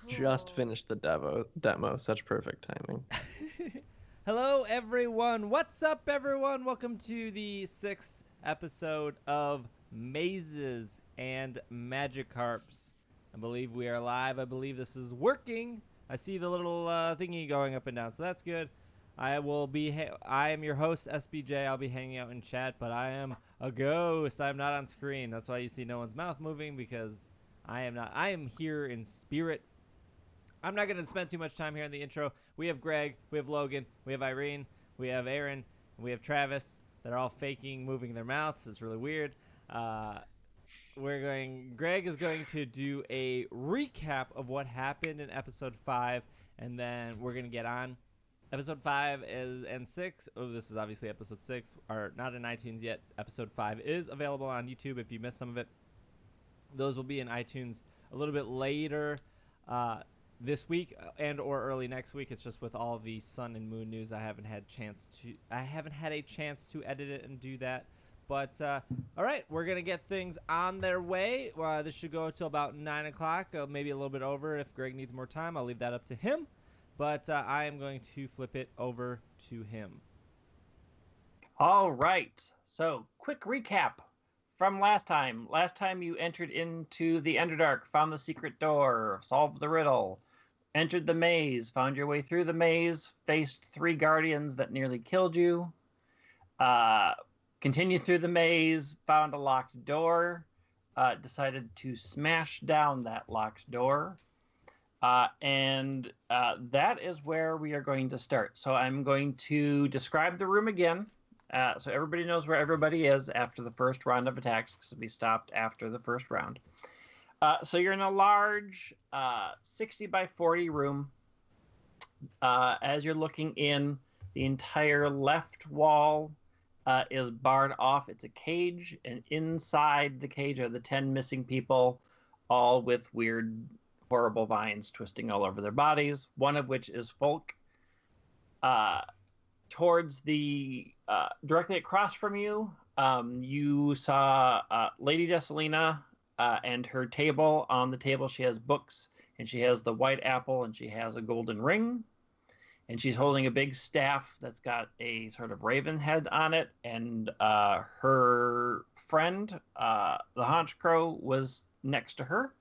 just finished the demo. Such perfect timing. Hello, everyone. What's up, everyone? Welcome to the 6th episode of Mazes and Magikarps. I believe we are live. I believe this is working. I see the little thingy going up and down, so that's good. I am your host, SBJ. I'll be hanging out in chat, but I am a ghost. I'm not on screen. That's why you see no one's mouth moving, because I am not. I am here in spirit. I'm not going to spend too much time here in the intro. We have Greg, we have Logan, we have Irene, we have Aaron, and we have Travis. They're all faking moving their mouths. It's really weird. Greg is going to do a recap of what happened in episode 5, and then we're going to get on. Episode 5 and 6. Oh, this is obviously episode 6. Are not in iTunes yet. Episode 5 is available on YouTube if you missed some of it. Those will be in iTunes a little bit later this week and or early next week. It's just with all the sun and moon news, I haven't had a chance to edit it and do that. But all right, we're gonna get things on their way. This should go until about 9 o'clock, maybe a little bit over. If Greg needs more time, I'll leave that up to him. But I am going to flip it over to him. All right. So, quick recap from last time. Last time you entered into the Underdark, found the secret door, solved the riddle, entered the maze, found your way through the maze, faced 3 guardians that nearly killed you, continued through the maze, found a locked door, decided to smash down that locked door. And that is where we are going to start. So I'm going to describe the room again, so everybody knows where everybody is after the first round of attacks, because we stopped after the first round. So you're in a large 60 by 40 room. As you're looking in, the entire left wall is barred off. It's a cage, and inside the cage are the 10 missing people, all with weird, horrible vines twisting all over their bodies, one of which is Folk. Towards the directly across from you, you saw Lady Dessalina and her table. On the table she has books, and she has the white apple, and she has a golden ring, and she's holding a big staff that's got a sort of raven head on it, and her friend, the Haunch Crow, was next to her.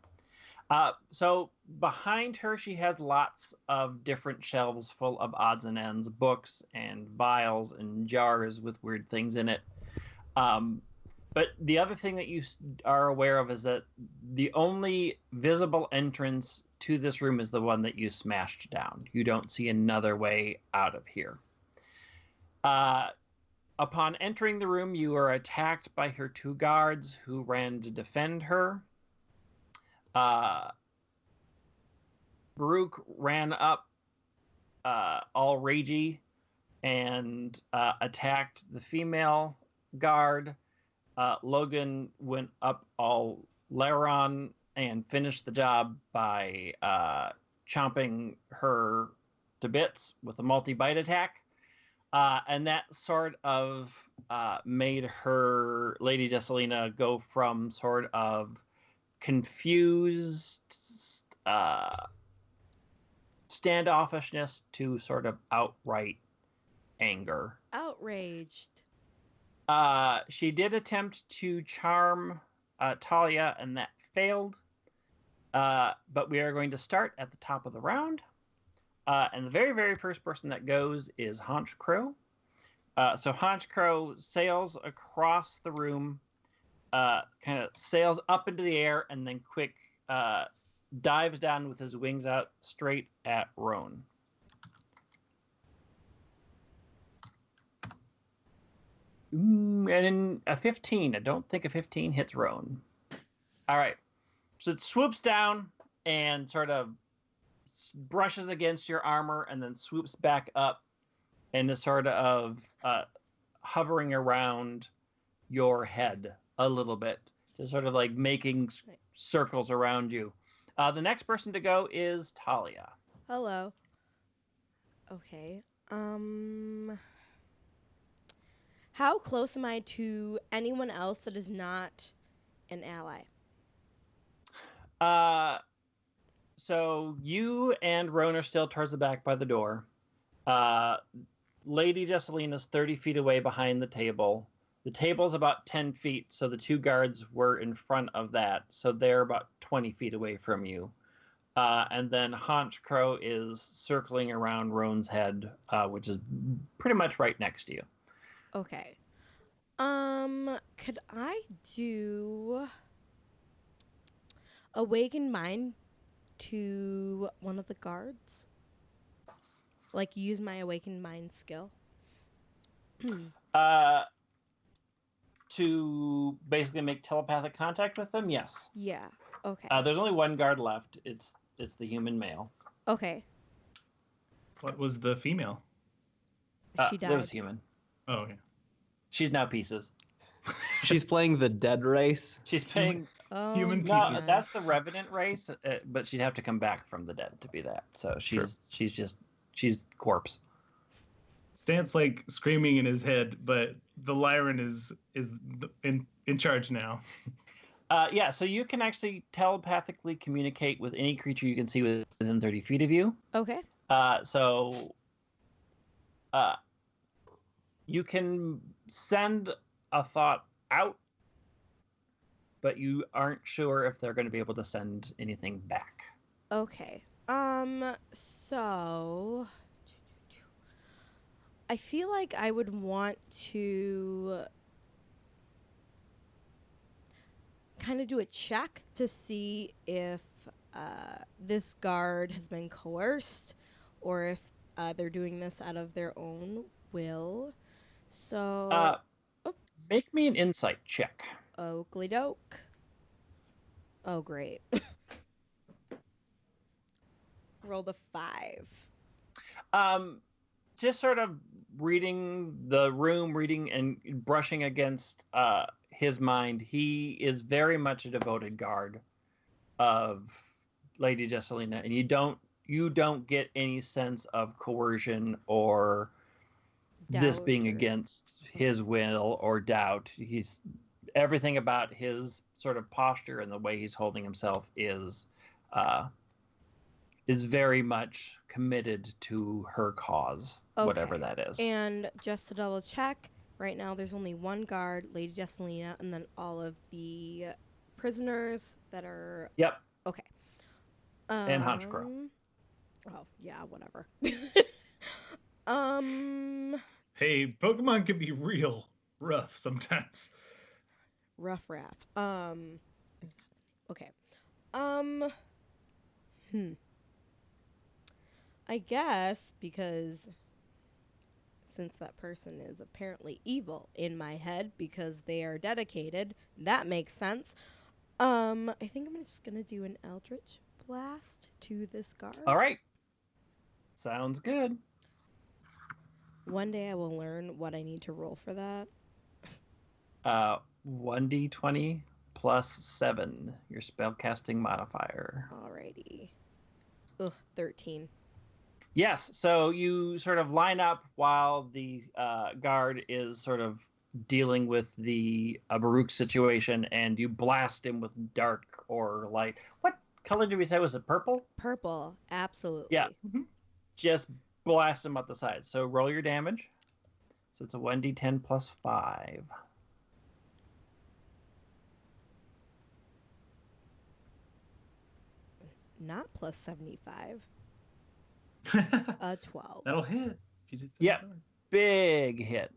So behind her, she has lots of different shelves full of odds and ends, books and vials and jars with weird things in it. But the other thing that you are aware of is that the only visible entrance to this room is the one that you smashed down. You don't see another way out of here. Upon entering the room, you are attacked by her 2 guards who ran to defend her. Baruch ran up all ragey and attacked the female guard. Logan went up all Laron and finished the job by chomping her to bits with a multi-bite attack. And that sort of made her, Lady Dessalina, go from sort of confused standoffishness to sort of outright anger. Outraged. She did attempt to charm Talia, and that failed. But we are going to start at the top of the round. And the very, very first person that goes is Haunch Crow. So Haunch Crow sails across the room, kind of sails up into the air, and then quick dives down with his wings out straight at Roan. And in a 15, I don't think a 15 hits Roan. All right. So it swoops down and sort of brushes against your armor and then swoops back up and is sort of hovering around your head a little bit, just sort of like making circles around you. The next person to go is Talia. Hello. Okay. How close am I to anyone else that is not an ally? So you and Roan are still towards the back by the door. Lady Jesselina's 30 feet away behind the table. The table's about 10 feet, so the two guards were in front of that, so they're about 20 feet away from you. And then Haunch Crow is circling around Roan's head, which is pretty much right next to you. Okay. Could I do Awaken Mind to one of the guards? Like, use my Awaken Mind skill? To basically make telepathic contact with them, yes. Yeah. Okay. There's only one guard left. It's the human male. Okay. What was the female? She died. There was human. Oh, okay. She's now pieces. She's playing the dead race. She's paying. Oh, Human No, pieces. that's the Revenant race, but she'd have to come back from the dead to be that. So she's corpse. Stan's like screaming in his head, but the Lyran is in charge now. Yeah, so you can actually telepathically communicate with any creature you can see within 30 feet of you. Okay. You can send a thought out, but you aren't sure if they're going to be able to send anything back. Okay. So I feel like I would want to kind of do a check to see if this guard has been coerced or if they're doing this out of their own will. So, Make me an insight check. Oakley doke. Oh, great. Roll the 5. Just sort of reading the room, reading and brushing against his mind. He is very much a devoted guard of Lady Jesselina, and you don't get any sense of coercion or this Doubt being or- against his will or doubt. Everything about his sort of posture and the way he's holding himself is very much committed to her cause, whatever Okay. that is. And just to double check, right now there's only one guard, Lady Jesselina, and then all of the prisoners that are... Yep. Okay. And Haunch Crow. Oh, yeah, whatever. Hey, Pokemon can be real rough sometimes. Rough Raff. Okay. I guess because since that person is apparently evil in my head because they are dedicated, that makes sense. I think I'm just gonna do an Eldritch Blast to this guard. All right. Sounds good. One day I will learn what I need to roll for that. 1d20 plus 7, your spellcasting modifier. Alrighty. Ugh, 13. Yes, so you sort of line up while the guard is sort of dealing with the Baruch situation, and you blast him with dark or light. What color did we say? Was it purple? Purple, absolutely. Yeah. Just blast him up the side. So roll your damage. So it's a 1d10 plus 5. Not plus 75. 12. That'll hit. If you did Yep. 75. Big hit.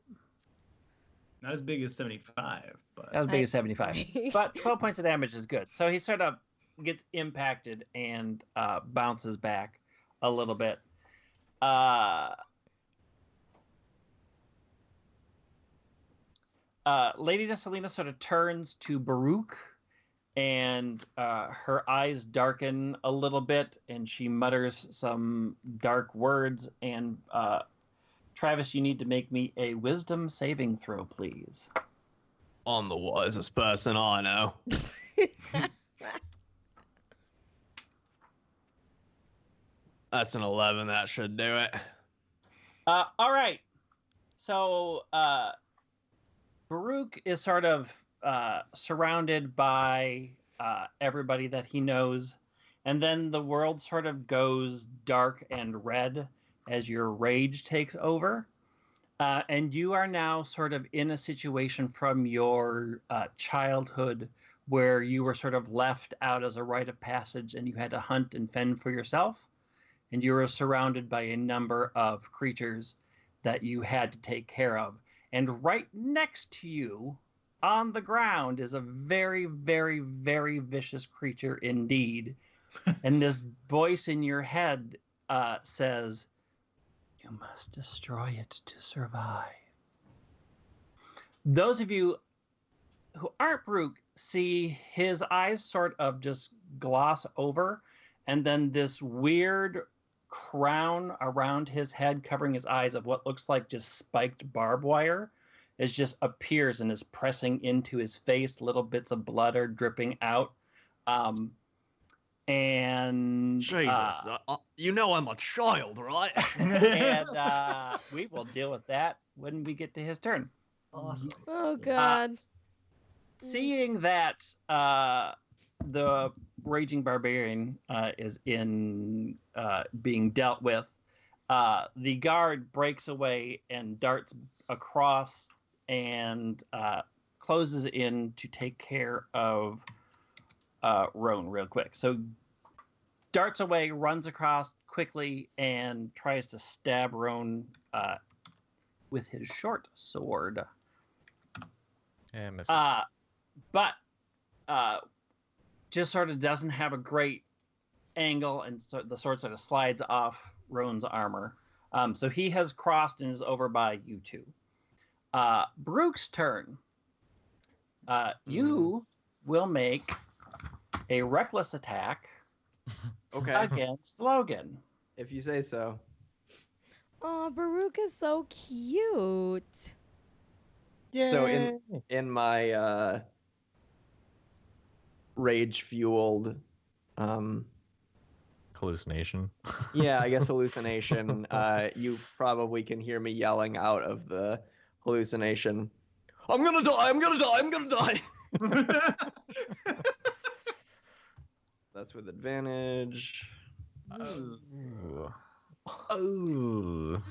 Not as big as 75, but That was big as 75. Right. But 12 points of damage is good. So he sort of gets impacted and bounces back a little bit. Lady Jesselina sort of turns to Baruch, and her eyes darken a little bit, and she mutters some dark words. And Travis, you need to make me a wisdom saving throw, please. I'm the wisest person I know. That's an 11. That should do it. All right. So Baruch is sort of surrounded by everybody that he knows, And then the world sort of goes dark and red as your rage takes over. And you are now sort of in a situation from your childhood where you were sort of left out as a rite of passage and you had to hunt and fend for yourself. And you were surrounded by a number of creatures that you had to take care of. And right next to you on the ground is a very, very, very vicious creature indeed. And this voice in your head says, "You must destroy it to survive." Those of you who aren't Brooke see his eyes sort of just gloss over, and then this weird crown around his head covering his eyes of what looks like just spiked barbed wire is just appears and is pressing into his face. Little bits of blood are dripping out. And Jesus, you know I'm a child, right? and we will deal with that when we get to his turn. Awesome. Oh God. Seeing that the raging barbarian is in being dealt with, the guard breaks away and darts across and closes in to take care of Roan real quick. So darts away, runs across quickly, and tries to stab Roan with his short sword. And misses. But just sort of doesn't have a great angle, and so the sword sort of slides off Roan's armor. So he has crossed and is over by you two. Brooke's turn. You will make a reckless attack Okay. against Logan. If you say so. Oh, Baruch is so cute. So in my rage fueled Hallucination. yeah, I guess hallucination, you probably can hear me yelling out of the hallucination, I'm gonna die, I'm gonna die, I'm gonna die. That's with advantage. Ooh. Oh,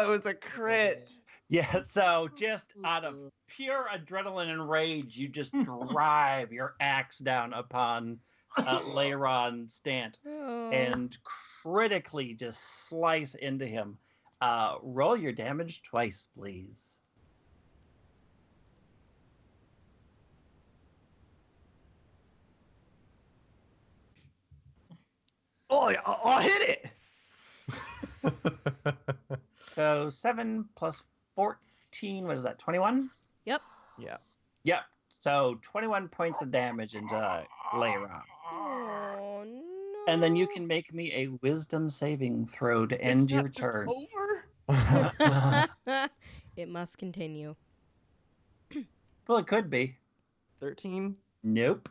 it was a crit. Yeah, so just out of pure adrenaline and rage, you just drive your axe down upon Leiron Stant Oh. and critically just slice into him. Roll your damage twice, please. Oh, I hit it. So 7 plus 14, what is that, 21? Yep. Yeah. Yep. So 21 points of damage into Leiron. Oh no. And then you can make me a wisdom saving throw to end It's your not just turn. over. It must continue. Well, it could be. 13. Nope.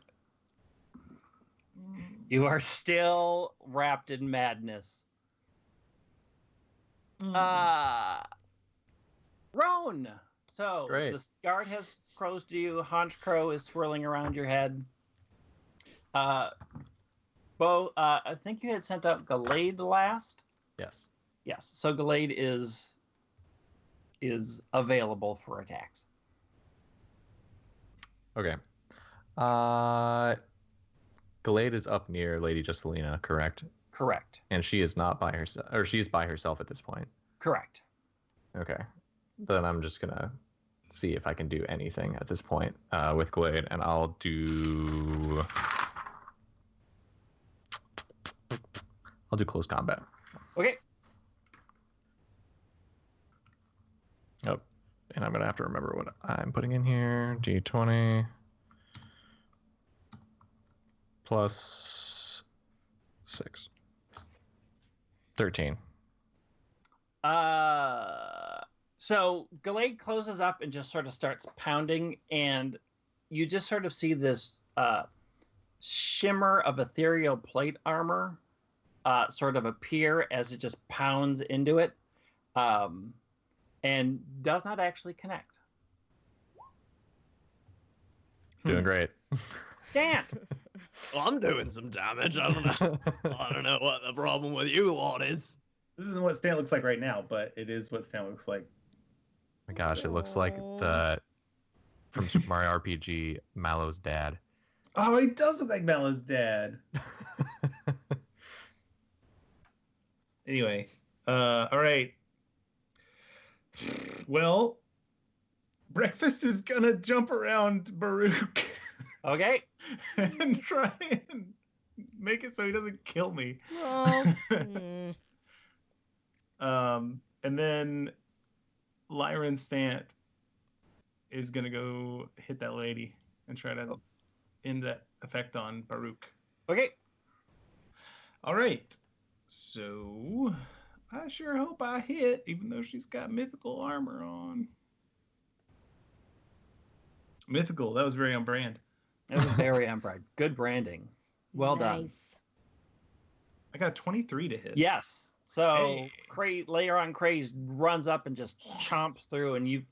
You are still wrapped in madness. Roan. So Great. the guard has closed to you. Haunch Crow is swirling around your head. Bo, I think you had sent out Gallade last. Yes. Yes. So Gallade is available for attacks. Okay. Gallade is up near Lady Juscelina, correct? Correct. And she is not by herself, or she's by herself at this point. Correct. Okay. Then I'm just gonna see if I can do anything at this point with Gallade, and I'll do close combat. Okay. Oh, and I'm gonna have to remember what I'm putting in here. D20 plus 6. 13. So Gallade closes up and just sort of starts pounding, and you just sort of see this shimmer of ethereal plate armor sort of appear as it just pounds into it, and does not actually connect. Doing great. Stant! I'm doing some damage. I don't know. I don't know what the problem with you lot is. This isn't what Stan looks like right now, but it is what Stan looks like. My gosh, it looks like the from Super Mario RPG, Mallow's dad. Oh, he does look like Mallow's dad. Anyway, all right. Well, Breakfast is gonna jump around Baruch Okay. and try and make it so he doesn't kill me. Oh. And then Lyran Stant is gonna go hit that lady and try to end that effect on Baruch. Okay. All right. So I sure hope I hit, even though she's got mythical armor on. Mythical, that was very on brand. That was very on brand. Good branding. Well done. Nice. I got 23 to hit. Yes. So Hey. later on, Craze runs up and just chomps through, and you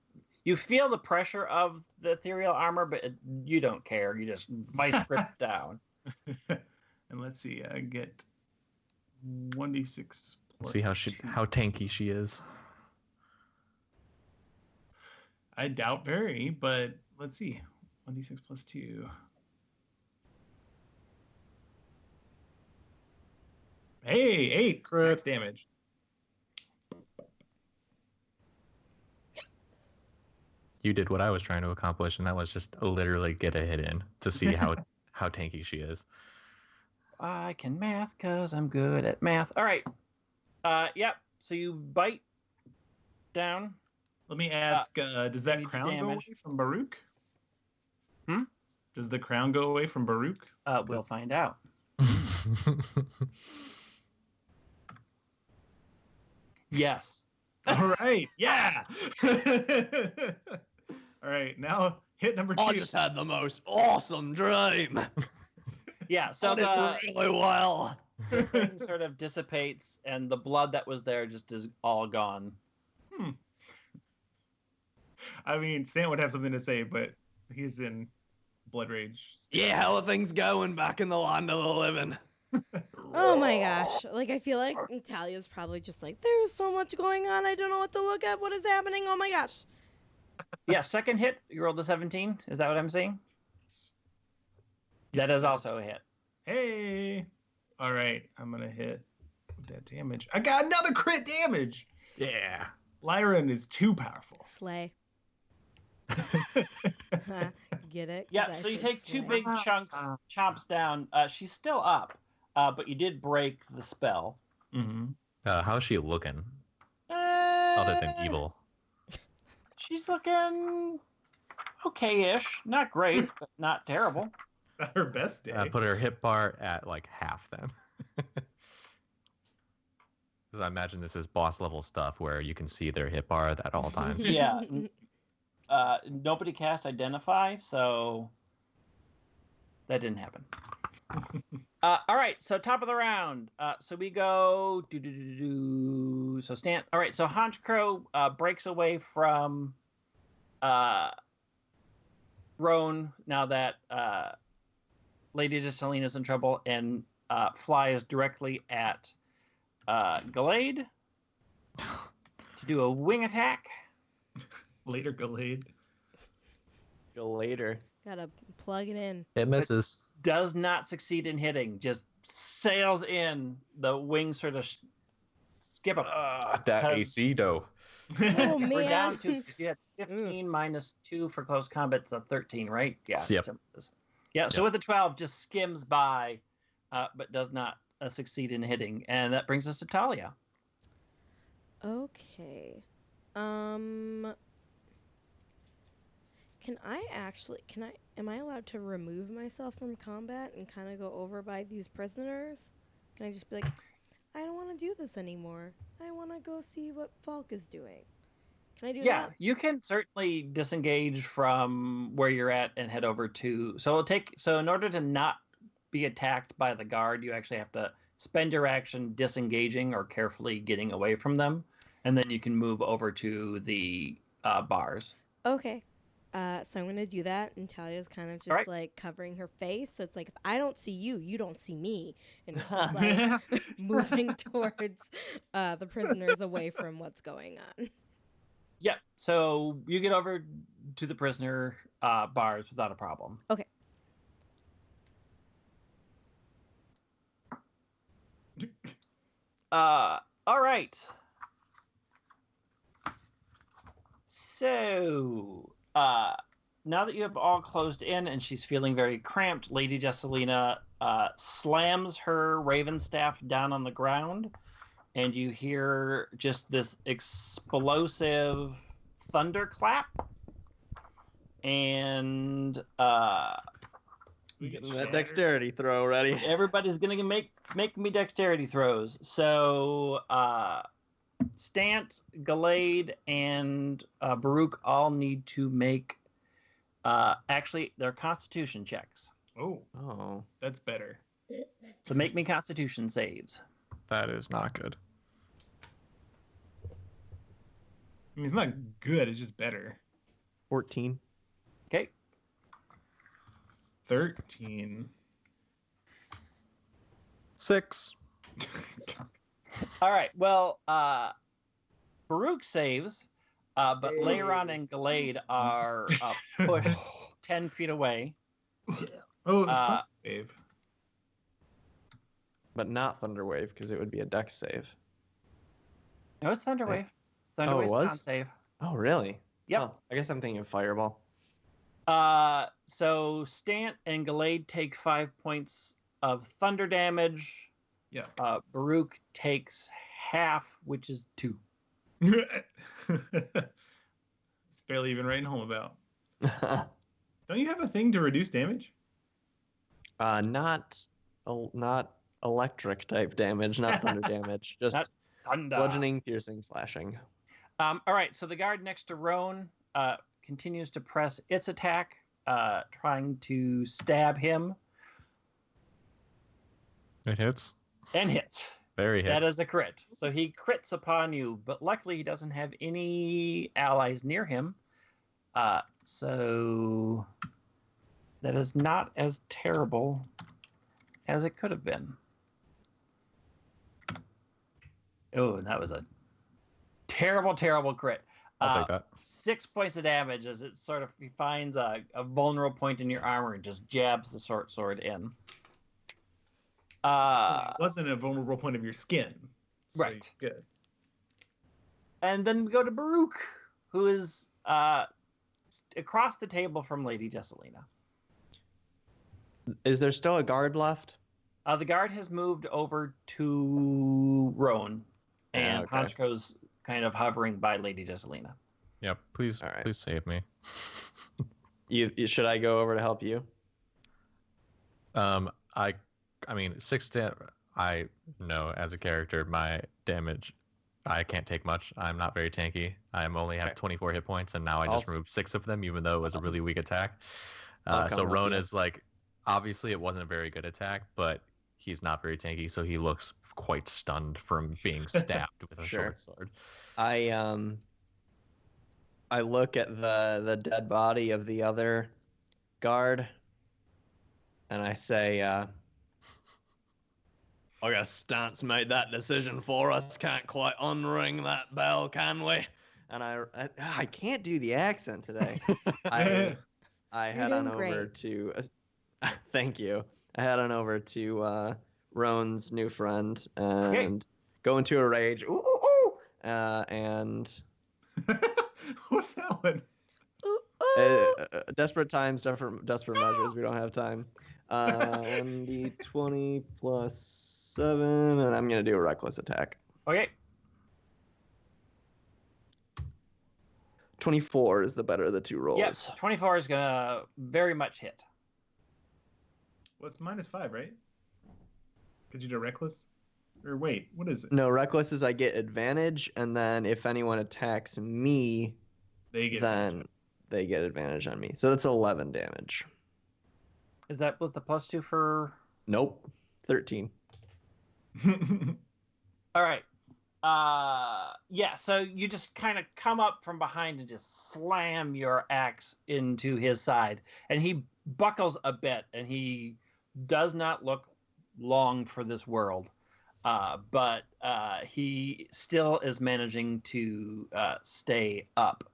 feel the pressure of the ethereal armor, but you don't care. You just vice grip down. And let's see, I get 1d6. Let's see how tanky she is. I doubt very, but let's see. 1d6 plus 2. Hey, 8 max damage. You did what I was trying to accomplish, and that was just literally get a hit in to see how tanky she is. I can math because I'm good at math. All right. Yep. So you bite down. Let me ask, does that need crown go away damage. from Baruch? Hmm? Does the crown go away from Baruch? We'll find out. Yes. All right. Yeah. All right. Now hit number 2. I just had the most awesome dream. Yeah. So I did really well. the thing sort of dissipates, and the blood that was there just is all gone. I mean, Stan would have something to say, but he's in blood rage. Yeah, how are things going back in the land of the living? Oh my gosh. Like, I feel like Talia's probably just like, there's so much going on. I don't know what to look at. What is happening? Oh my gosh. Yeah. Second hit. You rolled a 17. Is that what I'm seeing? That is also a hit. Hey. All right. I'm going to hit with that damage. I got another crit damage. Yeah. Lyran is too powerful. Slay. Get it? 'Cause Yeah. I So you said take two slay. big chunks, chomps down. She's still up, but you did break the spell. Mm-hmm. How's she looking? Other than evil. She's looking okay-ish. Not great, but not terrible. Not her best day. Put her hit bar at like half then. Because I imagine this is boss level stuff where you can see their hit bar at all times. Yeah. Nobody cast Identify, so that didn't happen. All right, so top of the round. So we go So Stan. All right, so Haunch Crow breaks away from Roan now that Lady Jessalina's in trouble, and flies directly at Gallade to do a wing attack. Later, Gallade. Go later. Gotta plug it in. It misses. Does not succeed in hitting. Just sails in. The wings sort of skip up. That AC though. Oh, We're down man. to you had 15 minus 2 for close combat. It's a 13, right? Yeah. Yep. So with the 12, just skims by, but does not succeed in hitting. And that brings us to Talia. Okay. Am I allowed to remove myself from combat and kind of go over by these prisoners? Can I just be like, I don't want to do this anymore. I want to go see what Falk is doing. Can I do Yeah, that? you can certainly disengage from where you're at and head over to. So in order to not be attacked by the guard, you actually have to spend your action disengaging or carefully getting away from them, and then you can move over to the bars. Okay. So I'm gonna do that, and Talia's kind of just Alright. like covering her face. So it's like if I don't see you, you don't see me, and it's just like moving towards the prisoners away from what's going on. Yep. So you get over to the prisoner bars without a problem. Okay. All right. So, now that you have all closed in and she's feeling very cramped, Lady Jesselina slams her raven staff down on the ground, and you hear just this explosive thunderclap. And Getting that dexterity throw ready. everybody's gonna make me dexterity throws. So Stant, Gallade, and Baruch all need to make actually their Constitution checks. Oh. That's better. So make me Constitution saves. That is not good. I mean, it's not good. It's just better. 14. Okay. 13. 6. All right. Well, Baruch saves, but Leiron and Gallade are pushed 10 feet away. Oh, it's not wave. But not Thunderwave, because it would be a dex save. No, it's Thunderwave. Oh, it Thunderwave's was? non-save. Oh, really? Yep. Oh, I guess I'm thinking of Fireball. So Stant and Gallade take 5 points of thunder damage. Yeah. Baruch takes half, which is 2. It's barely even writing home about. Don't you have a thing to reduce damage? Not electric type damage, not thunder damage. Just Not thunder. bludgeoning, piercing, slashing. All right, so the guard next to Roan continues to press its attack, trying to stab him, It hits. and hits. Very hits. That is a crit. So he crits upon you, but luckily he doesn't have any allies near him. So that is not as terrible as it could have been. Oh, that was a terrible, terrible crit. I'll take that. 6 points of damage as it sort of he finds a vulnerable point in your armor and just jabs the short sword in. It wasn't a vulnerable point of your skin. So Right. Good. And then we go to Baruch, who is across the table from Lady Jesselina. Is there still a guard left? The guard has moved over to Roan, and okay. Honchko's kind of hovering by Lady Jesselina. Yep. Please, All right. please save me. Should I go over to help you? I mean, 6 I know as a character, my damage, I can't take much. I'm not very tanky. I only have Okay. 24 hit points, and now I just removed 6 of them, even though it was a really weak attack. I'll come So help Roan you. is like, obviously it wasn't a very good attack, but he's not very tanky, so he looks quite stunned from being stabbed with a Sure. short sword. I look at the dead body of the other guard, and I say, I guess Stance made that decision for us. Can't quite unring that bell, can we? And I can't do the accent today. I head on doing over great. to thank you. I head on over to Roan's new friend and go into a rage. Ooh, ooh, ooh! And What's that one? Ooh, ooh. desperate times, desperate measures. We don't have time. 1d20 plus 7, and I'm gonna do a reckless attack. Okay. 24 is the better of the two rolls. Yes, 24 is going to very much hit. Well, it's -5, right? Could you do reckless? Or wait, what is it? No, reckless is I get advantage, and then if anyone attacks me, They get then they get advantage on me. So that's 11 damage. Is that with the +2 for... Nope, 13. All right. Yeah, so you just kind of come up from behind and just slam your axe into his side, and he buckles a bit, and he does not look long for this world, but he still is managing to stay up,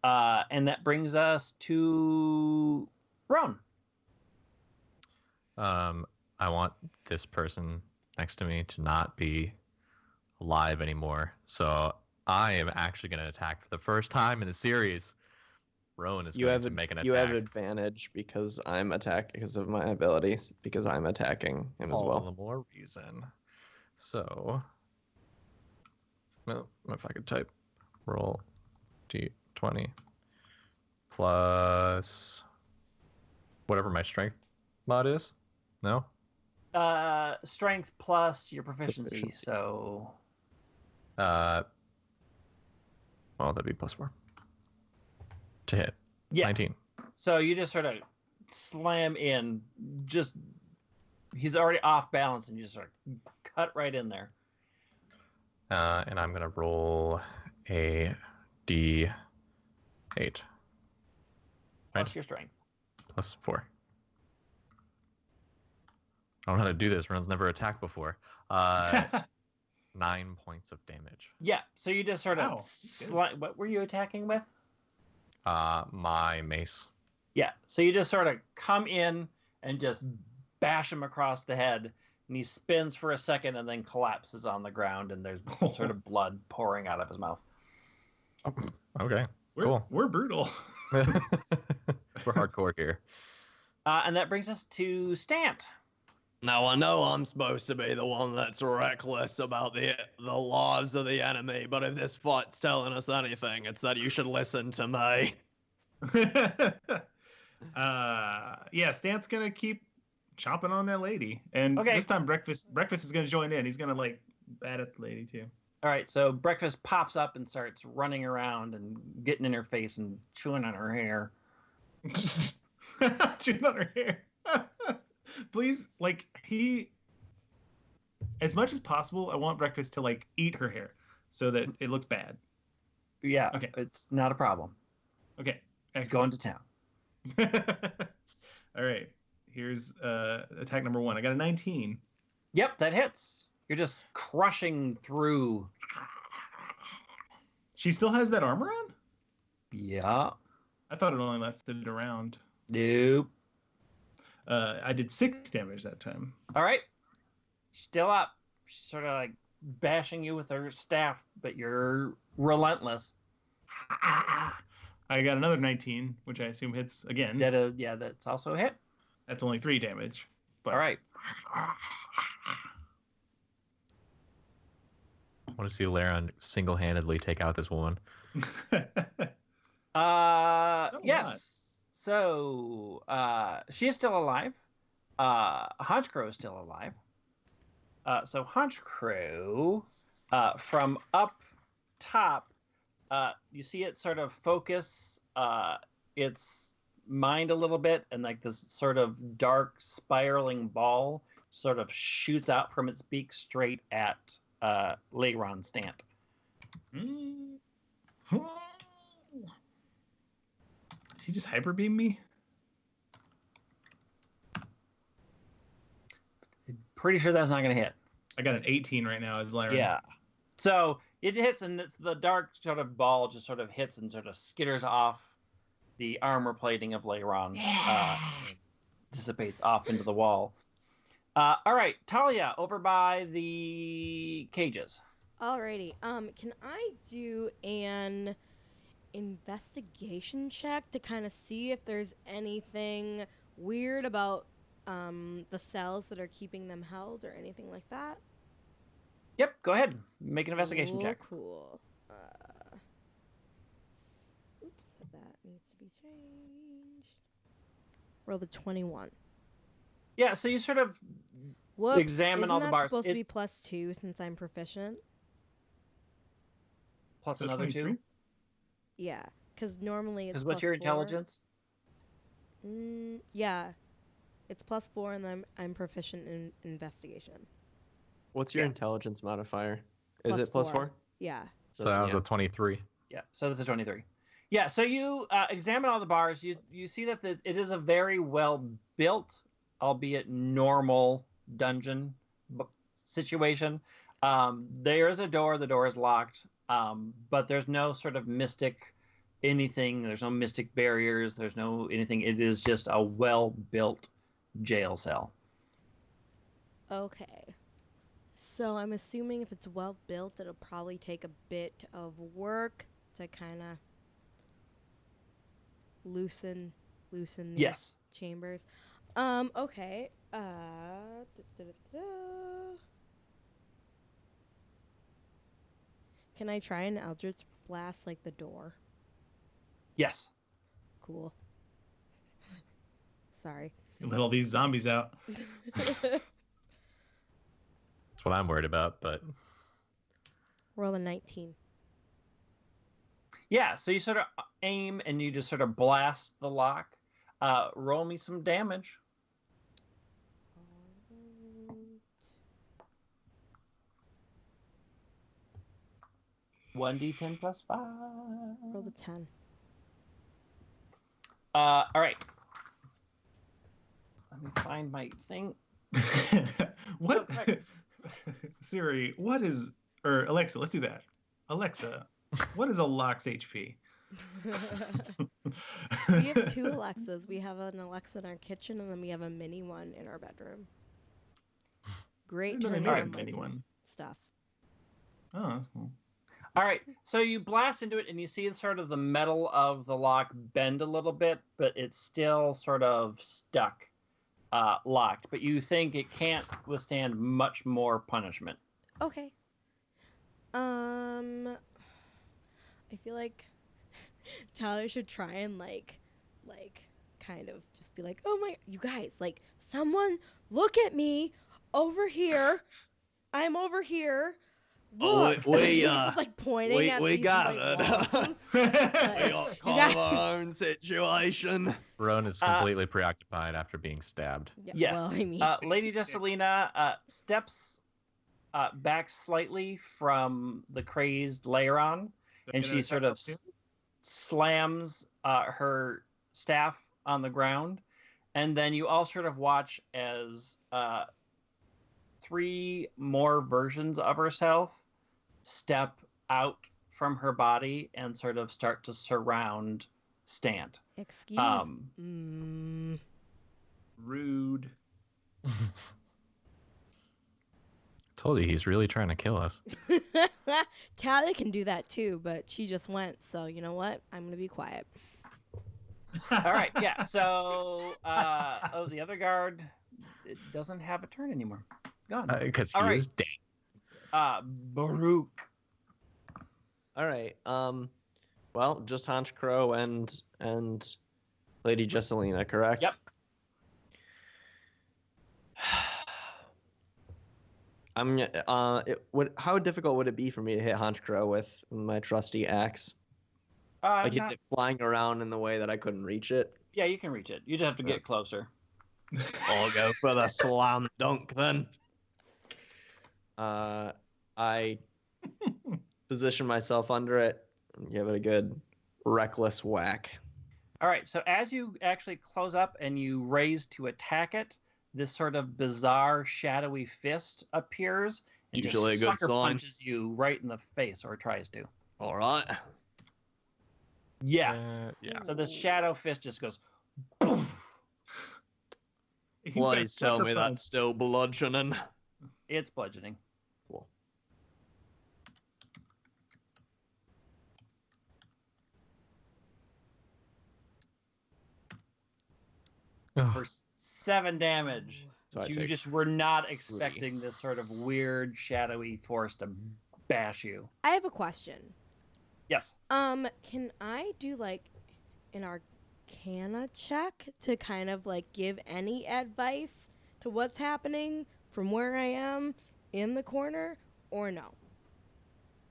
and that brings us to Roan. I want this person next to me to not be alive anymore. So I am actually going to attack for the first time in the series. Rowan is going to make an attack. You have advantage because I'm attacking because of my abilities, because I'm attacking him as well. All the more reason. So, well, if I could type roll d20 plus whatever my strength mod is. No? Strength plus your proficiency. So, well, that'd be +4 to hit. Yeah. 19. So you just sort of slam in. Just he's already off balance, and you just sort of cut right in there. And I'm gonna roll a d8. Plus your strength. +4. I don't know how to do this. Ron's never attacked before. 9 points of damage. Yeah. So you just sort of Wow. What were you attacking with? My mace. Yeah. So you just sort of come in and just bash him across the head, and he spins for a second and then collapses on the ground, and there's sort of blood pouring out of his mouth. Okay. We're Cool. brutal. We're hardcore here. And that brings us to Stant. Now I know I'm supposed to be the one that's reckless about the lives of the enemy, but if this fight's telling us anything, it's that you should listen to me. Yeah, Stant's gonna keep chomping on that lady, and Okay. this time breakfast is gonna join in. He's gonna like bat at the lady too. All right, so Breakfast pops up and starts running around and getting in her face and chewing on her hair. Chewing on her hair. Please, like as much as possible, I want Breakfast to like eat her hair so that it looks bad. Yeah, Okay. It's not a problem. Okay, He's going to town. All right, here's attack number 1. I got a 19. Yep, that hits. You're just crushing through. She still has that armor on? Yeah. I thought it only lasted a round. Nope. I did 6 damage that time. All right. Still up. She's sort of like bashing you with her staff, but you're relentless. I got another 19, which I assume hits again. That's also a hit. That's only 3 damage. But... All right. I want to see Laron single-handedly take out this woman. Yes. So she is still alive. Honchcrow is still alive. So Honchcrow, from up top, you see it sort of focus its mind a little bit, and like this sort of dark spiraling ball sort of shoots out from its beak straight at Leiron Stant. Did he just hyper beam me? Pretty sure that's not going to hit. I got an 18 right now as Lyra. Yeah. So it hits, and the dark sort of ball just sort of hits and sort of skitters off the armor plating of Leiron. Dissipates off into the wall. All right, Talia, over by the cages. Alrighty. Can I do an investigation check to kind of see if there's anything weird about the cells that are keeping them held or anything like that? Yep, go ahead. Make an investigation check. Cool. Oops, that needs to be changed. Roll the 21. Yeah, so you sort of Whoops. examine all the bars. Isn't that supposed to be It's- +2 since I'm proficient? plus So another 23? 2. Yeah, because normally it's Because what's your +4. intelligence? Yeah, it's +4, and I'm proficient in investigation. What's your Yeah. intelligence modifier? Is it plus 4? Yeah. So that was a 23. Yeah, so that's a 23. Yeah, so you examine all the bars. You see that it is a very well built, albeit normal dungeon situation. There is a door. The door is locked, but there's no sort of mystic anything. There's no mystic barriers. There's no anything. It is just a well built jail cell. Okay. So I'm assuming if it's well built, it'll probably take a bit of work to kind of loosen these Yes. chambers. Okay. Can I try an Eldritch Blast like the door? Yes. Cool. Sorry. You let all these zombies out. That's what I'm worried about, but Roll a 19. Yeah, so you sort of aim and you just sort of blast the lock. Roll me some damage. 1d10 plus 5. Roll the 10. All right. Let me find my thing. What? Oh, right. Siri, what is, or Alexa, let's do that. Alexa, what is a lock's HP? We have 2 Alexas. We have an Alexa in our kitchen, and then we have a mini one in our bedroom. Great Another turn mini on mini one. stuff. Oh, that's cool. All right, so you blast into it and you see sort of the metal of the lock bend a little bit, but it's still sort of stuck, locked. But you think it can't withstand much more punishment. Okay. I feel like Tyler should try and like kind of just be like, oh my, you guys, like, someone look at me over here. I'm over here. Look. We just like pointing at we these, got like, it. walls. We Like, got you kind guys- of our own situation. Roan is completely preoccupied after being stabbed. Yeah, Yes. Well, I mean, Lady Jesselina steps back slightly from the crazed Layeron, and she sort of slams her staff on the ground. And then you all sort of watch as 3 more versions of herself step out from her body and sort of start to surround Stant. excuse. Rude. Told you he's really trying to kill us. Talia can do that too, but she just went. So you know what? I'm gonna be quiet. All right, yeah. So, the other guard, it doesn't have a turn anymore. Gone. Because he All right. is dead. Baruch. All right. Well, just Hunch Crow and Lady Jesselina, correct? Yep. How difficult would it be for me to hit Hunch Crow with my trusty axe? Like, is it flying around in the way that I couldn't reach it? Yeah, you can reach it. You just have to get closer. I'll go for the slam dunk then. I position myself under it and give it a good reckless whack. All right, so as you actually close up and you raise to attack it, this sort of bizarre shadowy fist appears and Usually a just good sucker sign. punches you right in the face, or tries to. All right. Yes. Yeah. So the shadow fist just goes poof. He got Please tell sucker me punched. that's still bludgeoning. It's bludgeoning. Cool. For 7 damage. So I You take just were not expecting this sort of weird shadowy force to bash you. I have a question. Yes. Can I do like an Arcana check to kind of like give any advice to what's happening from where I am in the corner, or no?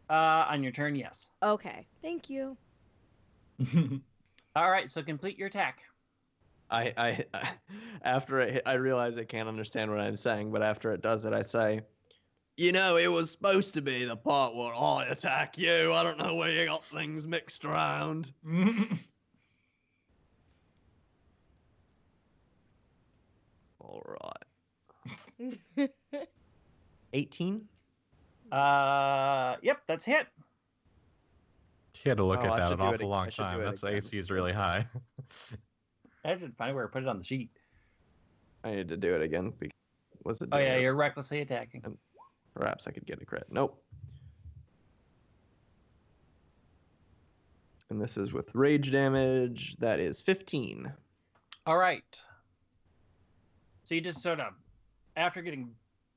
On your turn, yes. Okay, thank you. All right, so complete your attack. I after it hit, I realize it can't understand what I'm saying, but after it does it, I say, it was supposed to be the part where I attack you. I don't know where you got things mixed around. All right. 18? Yep, that's hit. He had to look Oh, at I that should an do it awful ag- long I should do time. it That's again. AC is really high. I had to find where I put it on the sheet. I need to do it again. Was it? Oh yeah, doing it? you're recklessly attacking. Perhaps I could get a crit. Nope. And this is with rage damage. That is 15. All right. So you just sort of, after getting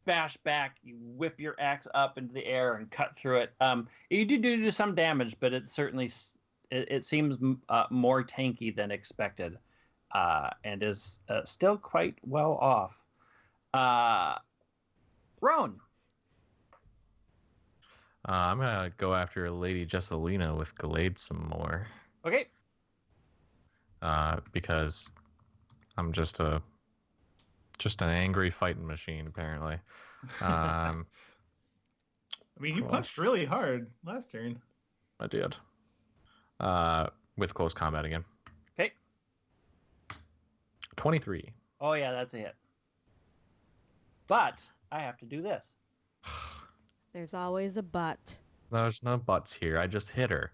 bashed back, you whip your axe up into the air and cut through it. You do some damage, but it certainly it seems more tanky than expected, and is still quite well off. Roan. I'm gonna go after Lady Jesselina with Gallade some more. Okay. Because I'm just an angry fighting machine, apparently. I mean, you punched really hard last turn. I did. With close combat again. Okay. 23. Oh yeah, that's a hit. But I have to do this. There's always a but. There's no buts here. I just hit her.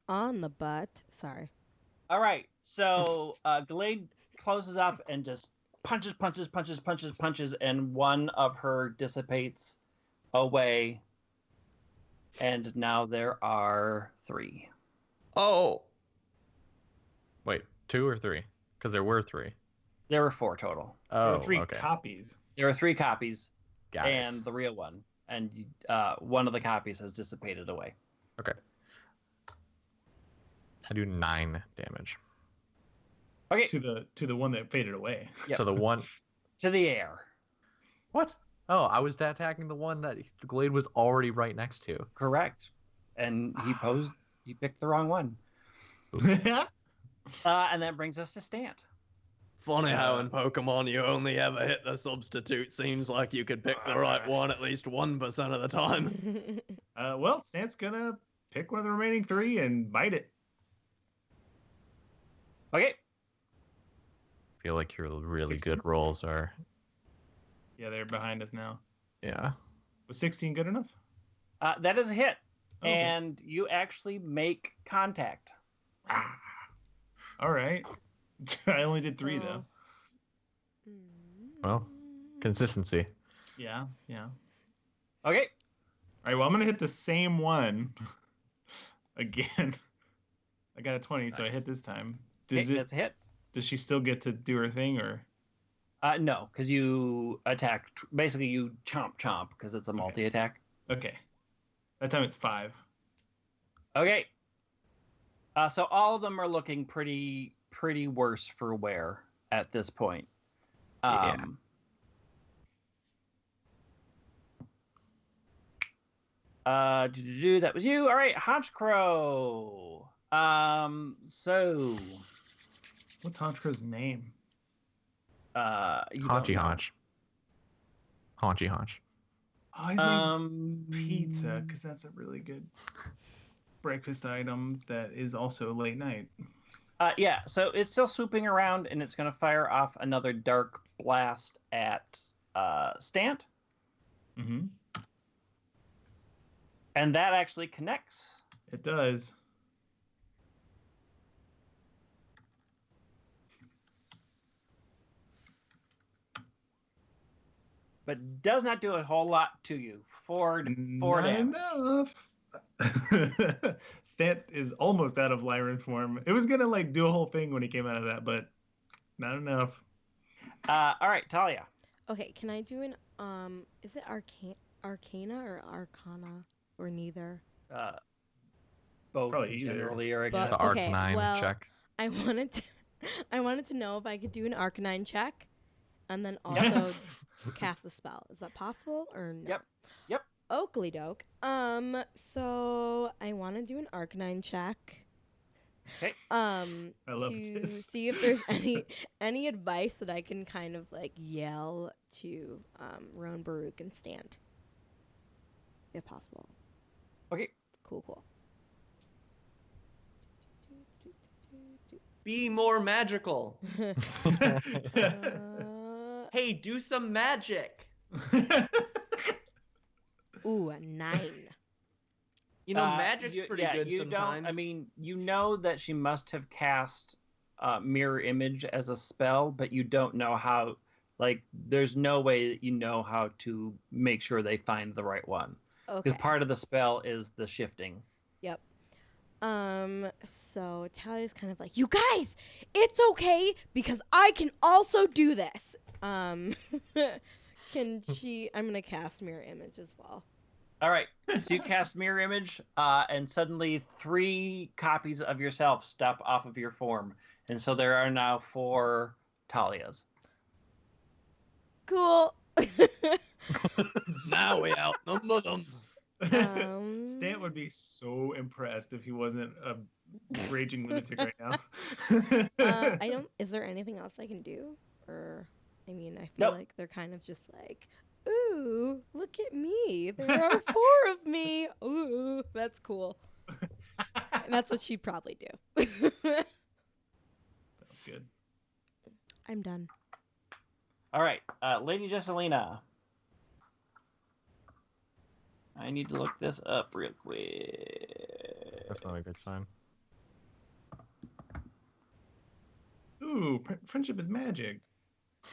On the butt. Sorry. All right. So Gallade closes up and just punches, and one of her dissipates away. And now there are 3. Oh. Wait, 2 or 3? Because there were 3. There were 4 total. There Oh, were 3 okay. copies. There were 3 copies Got and it. the real one. And one of the copies has dissipated away. Okay. I do 9 damage. Okay. To the one that faded away. Yep. So the one. To the air. What? Oh, I was attacking the one that the Glade was already right next to. Correct. And he picked the wrong one. And that brings us to Stant. Funny how in Pokemon you only ever hit the substitute. Seems like you could pick the right one at least 1% of the time. Well, Stant's gonna pick one of the remaining 3 and bite it. Okay. I feel like your really 16? good rolls are. Yeah, they're behind us now. Yeah. Was 16 good enough? That is a hit. Okay. And you actually make contact. All right. I only did 3 though. Well, consistency. Yeah. Okay. All right. Well, I'm gonna hit the same one again. I got a 20, so I hit this time. That's a hit. Does she still get to do her thing, or? No, because you attack. Basically, you chomp because it's a multi-attack. Okay. That time it's 5. Okay. So all of them are looking pretty worse for wear at this point. Yeah. That was you. All right, Honchcrow. So What's Honchcrow's name? Haunchy Haunch. Haunchy Haunch. Oh, his name's Pizza, because that's a really good breakfast item that is also late night. Yeah, so it's still swooping around, and it's going to fire off another dark blast at Stant. Mm-hmm. And that actually connects. It does. But does not do a whole lot to you. 4 Not damage. enough. Stant is almost out of Lyran form. It was gonna do a whole thing when he came out of that, but not enough. All right, Talia. Okay, can I do an is it Arcana or Arcana or neither? Both Probably either. generally are It's accepted. an okay, Arc9 well, check. I wanted to know if I could do an Arcanine check and then also cast a spell. Is that possible or no? Yep. Oakley doke. So I want to do an Arcanine check. Okay. I love to this. see if there's any advice that I can kind of like yell to Roan, Baruch, and Stand, if possible. Okay. Cool. Be more magical. Uh, Hey, do some magic. ooh, a 9. You know, magic's pretty good you sometimes. Don't, I mean, you know that she must have cast mirror image as a spell, but you don't know how. Like, there's no way that you know how to make sure they find the right one. Okay. Because part of the spell is the shifting. Yep. So Talia's kind of like, you guys, it's okay because I can also do this. Can she? I'm gonna cast mirror image as well. All right. So you cast mirror image, and suddenly 3 copies of yourself step off of your form, and so there are now 4 Talias. Cool. Now we outnumber them. Stant would be so impressed if he wasn't a raging lunatic right now. I don't. Is there anything else I can do? Or, I mean, I feel Nope. like they're kind of just like, ooh, look at me. There are 4 of me. Ooh, that's cool. And that's what she'd probably do. That's good. I'm done. All right, Lady Jesselina. I need to look this up real quick. That's not a good sign. Ooh, friendship is magic.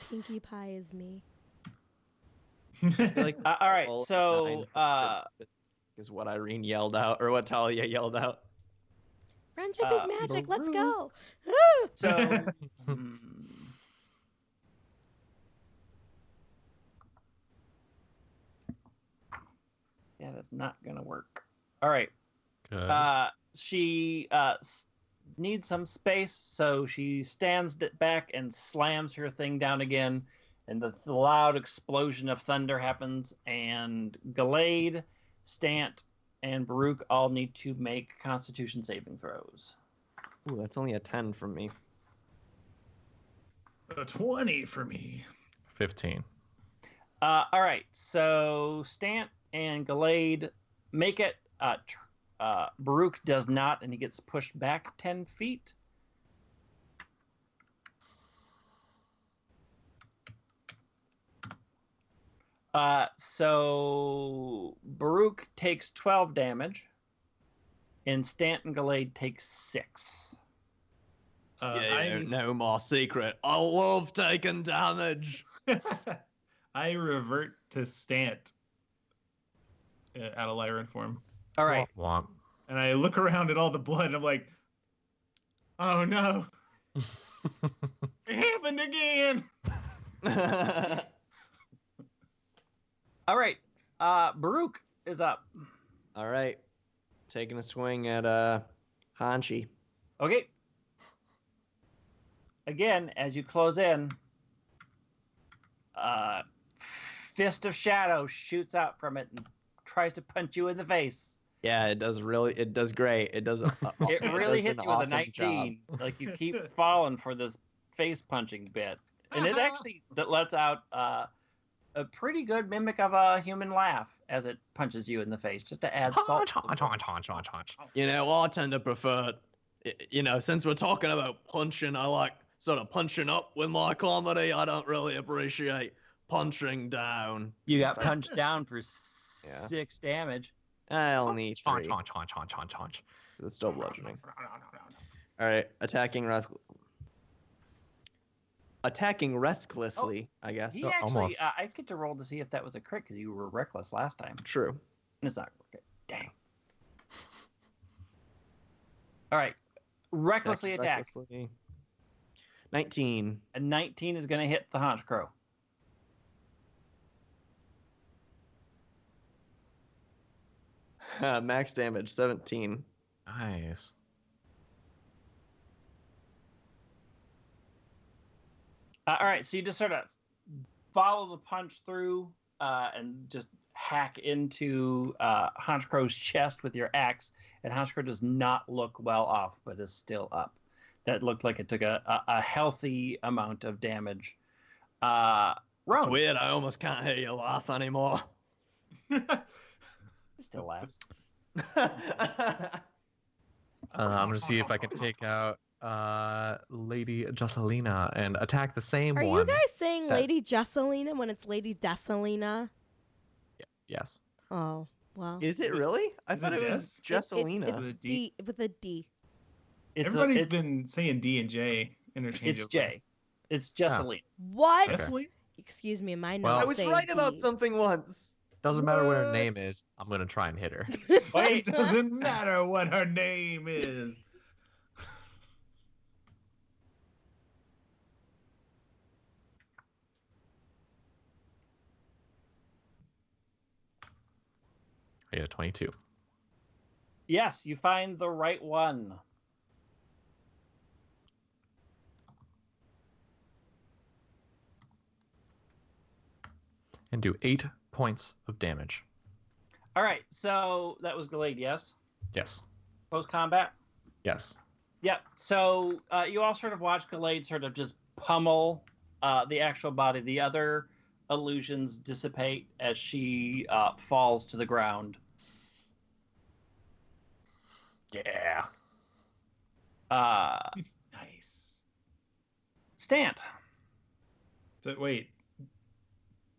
Pinkie Pie is me. Like, All right, so is what Irene yelled out, or what Talia yelled out. Friendship is magic. Let's go. so yeah, that's not gonna work. All right. Good. She needs some space, so she stands back and slams her thing down again, and the loud explosion of thunder happens, and Gallade, Stant, and Baruch all need to make Constitution saving throws. Ooh, that's only a 10 from me. A 20 for me. 15. All right, so Stant and Gallade make it. Baruch does not, and he gets pushed back 10 feet. So Baruch takes 12 damage, and Stant and Gallade takes 6. No more secret. I love taking damage. I revert to Stant out of Lyran form. All right. Womp. And I look around at all the blood and I'm like, oh no. It happened again. All right. Baruch is up. All right. Taking a swing at Hanshi. Okay. Again, as you close in, Fist of Shadow shoots out from it and tries to punch you in the face. Yeah, it does great. It does. It really hits you with awesome a 19. Like, you keep falling for this face punching bit, and it actually lets out a pretty good mimic of a human laugh as it punches you in the face, just to add salt. You know, I tend to prefer. You know, since we're talking about punching, I like sort of punching up with my comedy. I don't really appreciate punching down. You got punched down for 6 damage. I only 3. It's still bludgeoning. All right, attacking restlessly, I guess. He actually, almost. I get to roll to see if that was a crit because you were reckless last time. True. And it's not okay. Dang. All right, recklessly attack. 19. A 19 is going to hit the Haunch Crow. Max damage 17. Nice. All right, so you just sort of follow the punch through and just hack into Honchcrow's chest with your axe, and Honchcrow does not look well off, but is still up. That looked like it took a healthy amount of damage. It's Roan weird. I almost can't hear you laugh anymore. still laughs. I'm gonna see if I can take out Lady Jesselina and attack the same Are one. you guys saying that- Lady Jesselina when it's Lady Desalina? Yes. Oh, well. Is it really? I Is thought it it was Jess? Jesselina. It's With a D? D with a D. Everybody's been saying D and J interchangeably. It's J. It's Jesseline. What? Okay. Jesseline? Excuse me, my Well- notes I was say right about D. something once. Doesn't matter what her What? name is. I'm gonna try and hit her. Wait. It doesn't matter what her name is. I get a 22. Yes, you find the right one. And do 8 points of damage. All right, so that was Gallade, yes? Yes. Post combat? Yes. Yep. So you all sort of watch Gallade sort of just pummel the actual body. The other illusions dissipate as she falls to the ground. Yeah. Nice. Stant. So wait.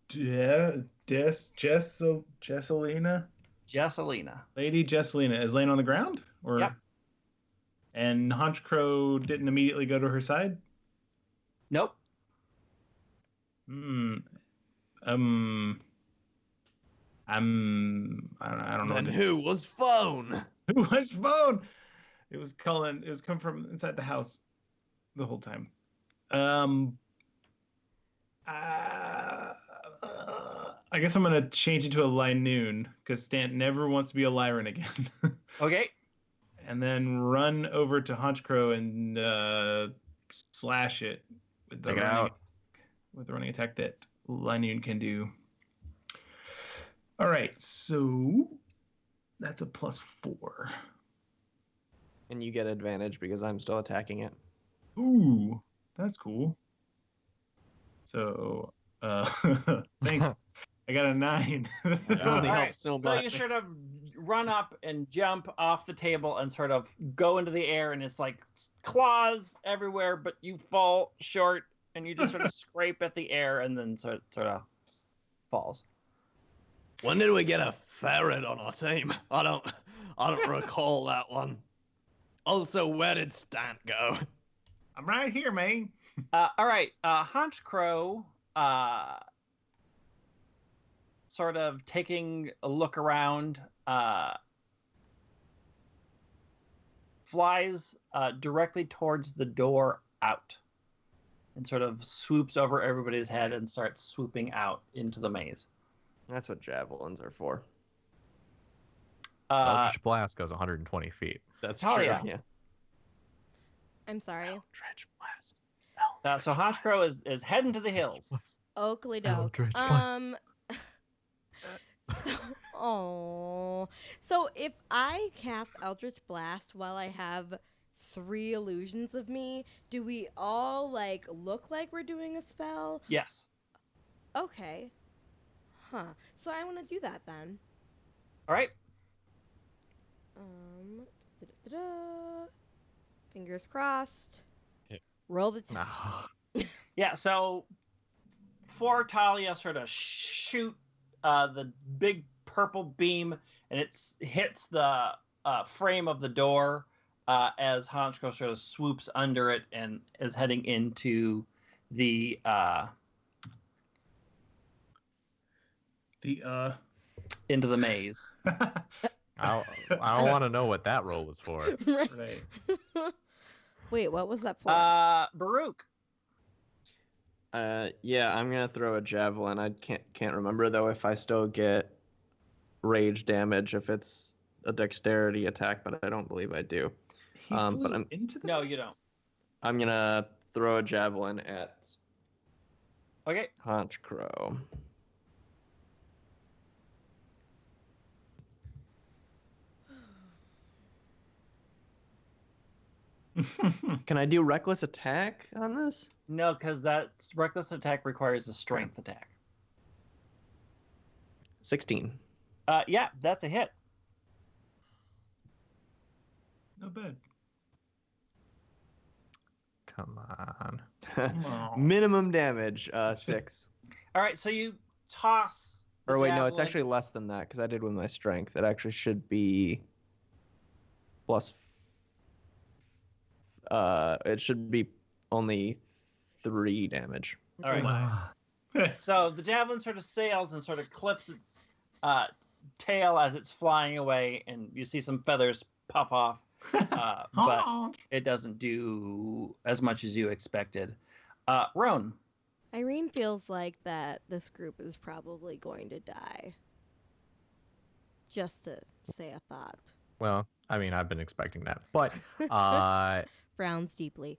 Jesselina? Jesselina. Lady Jesselina is laying on the ground? Or... Yep. And Honchcrow didn't immediately go to her side? Nope. I don't know. Then who was phone? Who was phone? It was calling. It was coming from inside the house the whole time. I guess I'm gonna change it to a Lynoon because Stant never wants to be a Lyran again. Okay. And then run over to Honchcrow and slash it with the Take it running, out. with the running attack that Lynoon can do. All right, so that's a +4. And you get advantage because I'm still attacking it. Ooh, that's cool. So, thanks. I got a 9. It only All right, helps so So you much. sort of run up and jump off the table and sort of go into the air, and it's like claws everywhere, but you fall short, and you just sort of scrape at the air, and then sort of falls. When did we get a ferret on our team? I don't recall that one. Also, where did Stant go? I'm right here, man. All right, Honchcrow, sort of taking a look around, flies directly towards the door out and sort of swoops over everybody's head and starts swooping out into the maze. That's what javelins are for. Eldritch Blast goes 120 feet. That's hell true. yeah. Yeah. I'm sorry. Eldritch blast. So Honchcrow is heading to the hills. Oakley doke. Eldritch Blast. So if I cast Eldritch Blast while I have 3 illusions of me, do we all like look like we're doing a spell? Yes. Okay. Huh. So I want to do that then. All right. Da-da-da-da. Fingers crossed. Yeah. Roll the No. Yeah, so for Talia sort of shoot the big purple beam, and it hits the frame of the door as Honchcrow sort of swoops under it and is heading into the maze. I don't want to know what that roll was for. Right. Wait, what was that for? Baruch. Yeah, I'm gonna throw a javelin. I can't remember though if I still get rage damage if it's a dexterity attack, but I don't believe I do. He But flew I'm- into the No, maze? you don't. I'm gonna throw a javelin at Okay. Honchcrow. Can I do reckless attack on this? No, because that reckless attack requires a strength attack. 16. Yeah, that's a hit. Not bad. Come on. Minimum damage, 6. All right, so you toss. Or the wait, no, it's javelin. actually less than that because I did with my strength. It actually should be plus. It should be only 3 damage. All right. So the javelin sort of sails and sort of clips its tail as it's flying away, and you see some feathers puff off, but it doesn't do as much as you expected. Roan. Irene feels like that this group is probably going to die. Just to say a thought. Well, I mean, I've been expecting that. But Frowns deeply.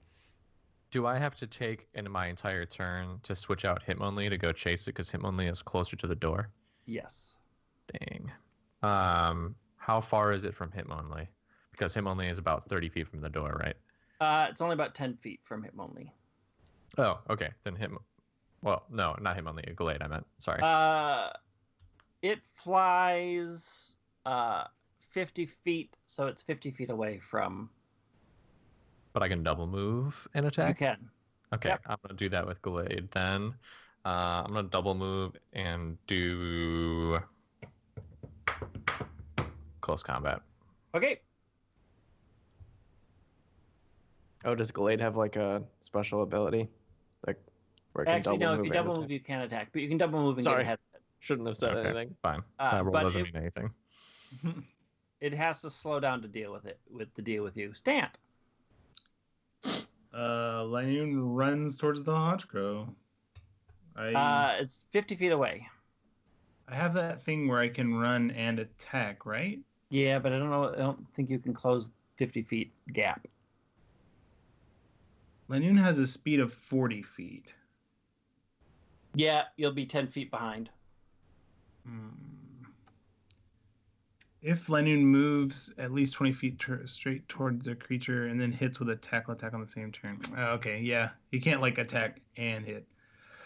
do I have to take in my entire turn to switch out Hitmonlee to go chase it because Hitmonlee is closer to the door? Yes. Dang. How far is it from Hitmonlee? Because Hitmonlee is about 30 feet from the door, right? It's only about 10 feet from Hitmonlee. Oh, okay. Then Well, no, not Hitmonlee. Glade, I meant. Sorry. It flies 50 feet, so it's 50 feet away from. But I can double move and attack? You can. Okay, Yep. I'm going to do that with Glade then. I'm going to double move and do close combat. Okay. Oh, does Glade have like a special ability? Like where it can Actually, double no, if move you and double attack? move, you can attack, but you can double move and Sorry. get ahead of it. Shouldn't have said Okay, anything. fine. That roll but doesn't mean anything. It has to slow down to deal with it, with you. Stant. Lanoon runs towards the Honchkrow. It's 50 feet away. I have that thing where I can run and attack, right? Yeah, but I don't think you can close 50 feet gap. Lanoon has a speed of 40 feet. Yeah, you'll be 10 feet behind. If Lanoon moves at least 20 feet straight towards a creature and then hits with a tackle attack on the same turn. Okay, yeah. You can't like attack and hit.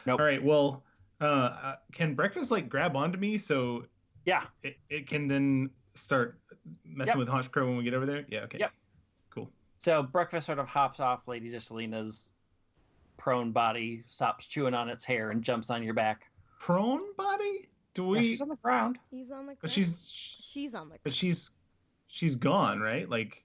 Nope. All right, well, can breakfast like grab onto me so Yeah. it can then start messing with Honchkrow when we get over there? Yeah, okay. Yep. Cool. So breakfast sort of hops off Lady Jesselina's prone body, stops chewing on its hair, and jumps on your back. Prone body? Do Yeah, we she's on the ground. He's on the ground. But She's on the ground. But she's gone, right? Like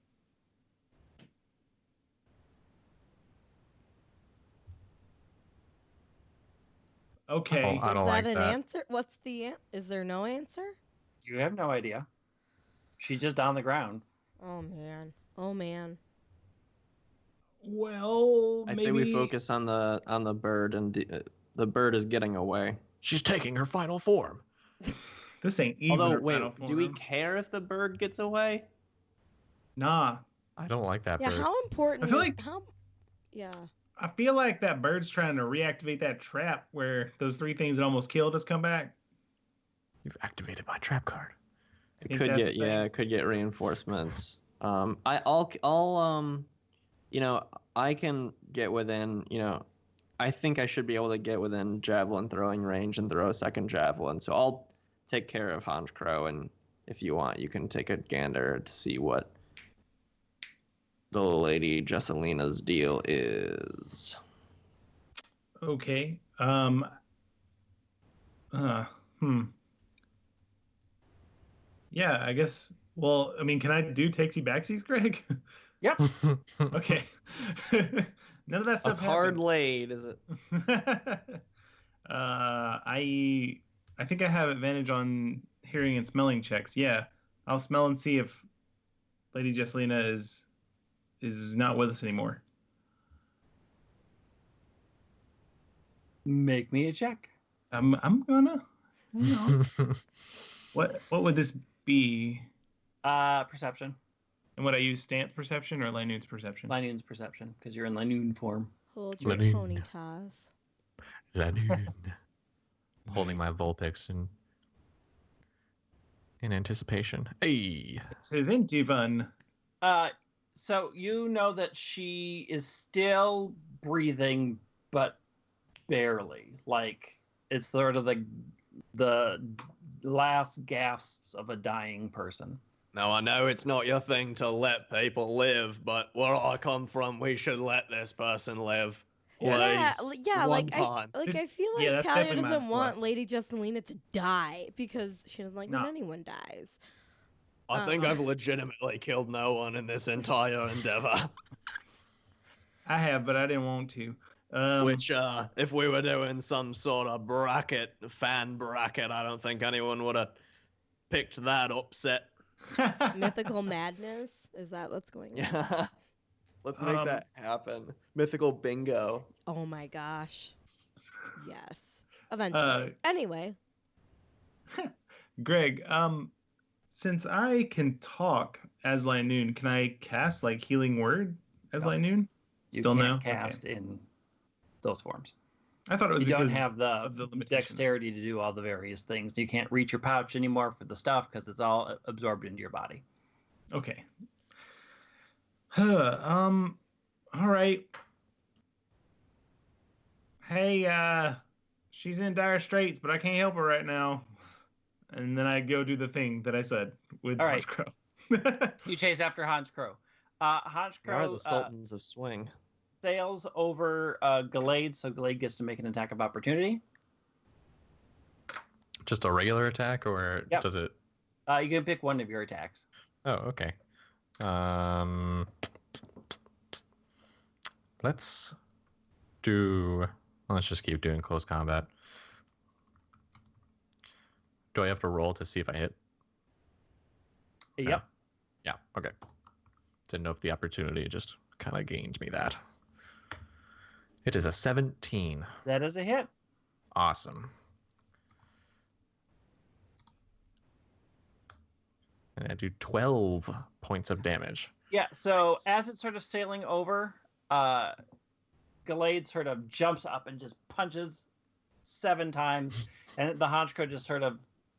okay. I don't Is like that an that. answer? What's the Is there no answer? You have no idea. She's just on the ground. Oh man. Oh man. Well, I maybe say we focus on the bird, and the bird is getting away. She's taking her final form. this ain't even Although, her final wait, do we form. care if the bird gets away? Nah. I don't like that Yeah, bird. how important I feel is like- how Yeah. I feel like that bird's trying to reactivate that trap where those 3 things that almost killed us come back. You've activated my trap card. I It think could that's get the thing. it could get reinforcements. I'll I can get within, I think I should be able to get within javelin throwing range and throw a second javelin. So I'll take care of Honchkrow, and if you want, you can take a gander to see what the Lady Jesselina's deal is. Okay. Yeah, I guess. Well, I mean, can I do takesy backsies, Greg? Yep. Okay. None of that A stuff card happened. laid, is it? I think I have advantage on hearing and smelling checks. Yeah, I'll smell and see if Lady Jesselina is not with us anymore. Make me a check. I'm gonna. What would this be? Perception. And would I use stance perception or Lanoon's perception? Lanoon's perception, because you're in Lanoon form. Hold your Lanoon. pony toss. Lanoon. Holding my Vulpix in anticipation. Hey. Preventive one. So you know that she is still breathing, but barely. Like it's sort of the last gasps of a dying person. Now, I know it's not your thing to let people live, but where I come from, we should let this person live. Yeah. Please. Yeah, One time. I feel like Yeah, that's Talia definitely my doesn't want philosophy. Lady Juscelina to die because she doesn't like when No. anyone dies. I think I've legitimately killed no one in this entire endeavor. I have, but I didn't want to. Which, if we were doing some sort of bracket, fan bracket, I don't think anyone would have picked that upset. Mythical madness? Is that what's going on? Yeah. Let's make that happen. Mythical bingo. Oh my gosh. Yes. Eventually. Anyway. Greg, since I can talk as Noon, can I cast like Healing Word as No. Noon? You Still no? can't cast in those forms. I thought it was You because don't have of the the limitation. dexterity to do all the various things. You can't reach your pouch anymore for the stuff because it's all absorbed into your body. Okay. All right. Hey, she's in dire straits, but I can't help her right now. And then I go do the thing that I said with All Hunch right. Crow. You chase after Hans Crow. Hans We are Crow the Sultans of Swing. sails over Gallade, so Gallade gets to make an attack of opportunity. Just a regular attack, or Yep. does it? You can pick one of your attacks. Oh, okay. Let's do. Let's just keep doing close combat. Do I have to roll to see if I hit? Yep. Yeah. Okay. Didn't know if the opportunity just kind of gained me that. It is a 17. That is a hit. Awesome. And I do 12 points of damage. Yeah, so as it's sort of sailing over, Gallade sort of jumps up and just punches 7 times, and the Honchko just sort of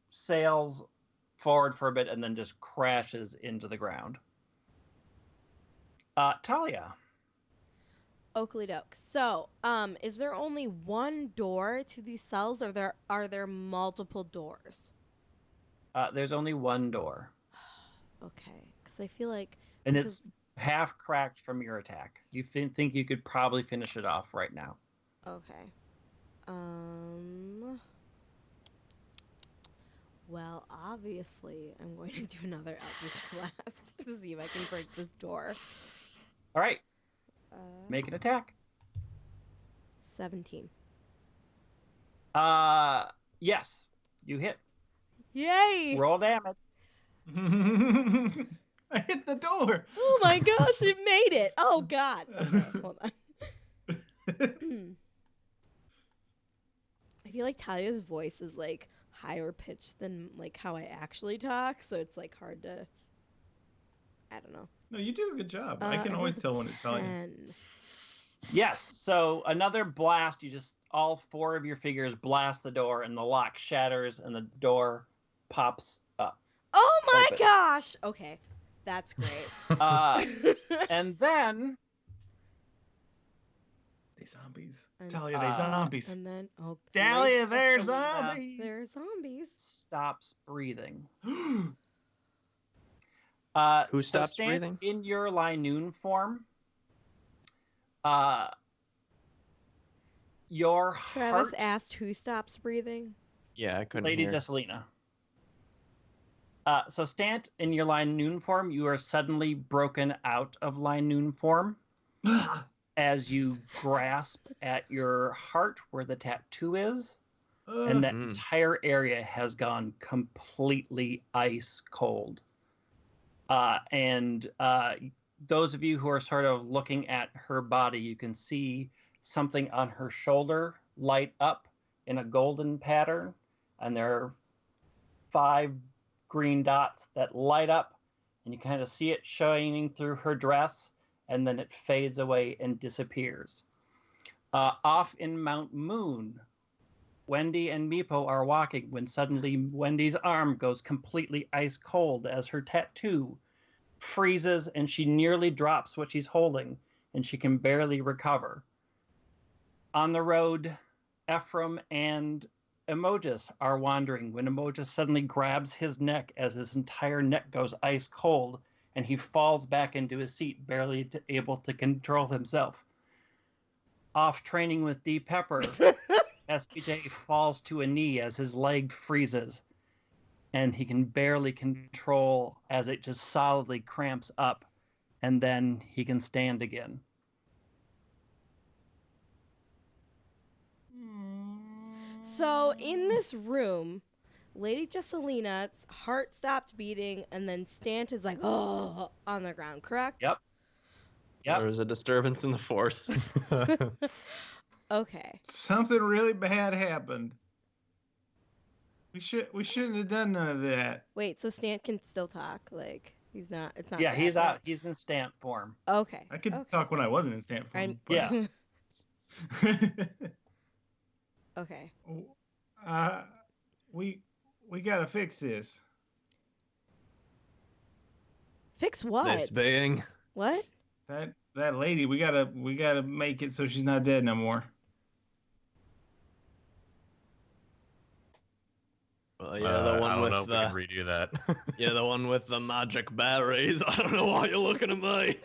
sails forward for a bit and then just crashes into the ground. Talia. Oakley doke. So, is there only one door to these cells, or are there multiple doors? There's only one door. Okay, because I feel like... And it's half cracked from your attack. You think you could probably finish it off right now. Okay. Well, obviously, I'm going to do another Eldritch Blast to see if I can break this door. All right. Make an attack. 17. Yes, you hit. Yay! Roll damage. I hit the door. Oh my gosh, it made it! Oh god. Okay, hold on. I feel like Talia's voice is like higher pitched than like how I actually talk, so it's like hard to... I don't know. No, you do a good job. I can always tell when it's Talia. 10. Yes, so another blast. You just, all 4 of your figures blast the door, and the lock shatters, and the door pops up. Oh my Open. gosh! Okay, that's great. And then... They zombies. And- Talia, they zombies. And then, oh, Talia, they're Juscelina zombies. they're zombies. stops breathing. Who stops stand breathing? in your Linoon form. Your Travis heart, asked who stops breathing. Yeah, I couldn't Lady hear. Jesselina. So stand in your Linoon form. You are suddenly broken out of Linoon form as you grasp at your heart where the tattoo is. And that entire area has gone completely ice cold. And those of you who are sort of looking at her body, you can see something on her shoulder light up in a golden pattern. And there are 5 green dots that light up. And you kind of see it shining through her dress. And then it fades away and disappears. Off in Mount Moon, Wendy and Meepo are walking when suddenly Wendy's arm goes completely ice cold as her tattoo freezes and she nearly drops what she's holding, and she can barely recover. On the road, Ephraim and Emojis are wandering when Emojis suddenly grabs his neck as his entire neck goes ice cold, and he falls back into his seat, barely able to control himself. Off training with D. Pepper, SPJ falls to a knee as his leg freezes, and he can barely control as it just solidly cramps up, and then he can stand again. So in this room, Lady Jesselina's heart stopped beating, and then Stant is like, oh, on the ground, correct? Yep. There was a disturbance in the force. Okay. Something really bad happened. We shouldn't have done none of that. Wait, so Stant can still talk? Like, it's not Yeah, bad he's yet? out. He's in Stant form. Okay. I could okay. talk when I wasn't in Stanford. I'm, Yeah. Okay. We gotta fix this. Fix what? This being. What? That lady, we gotta make it so she's not dead no more. Well, yeah, the one I don't with know if the we can redo that. yeah, the one with the magic berries. I don't know why you're looking at me.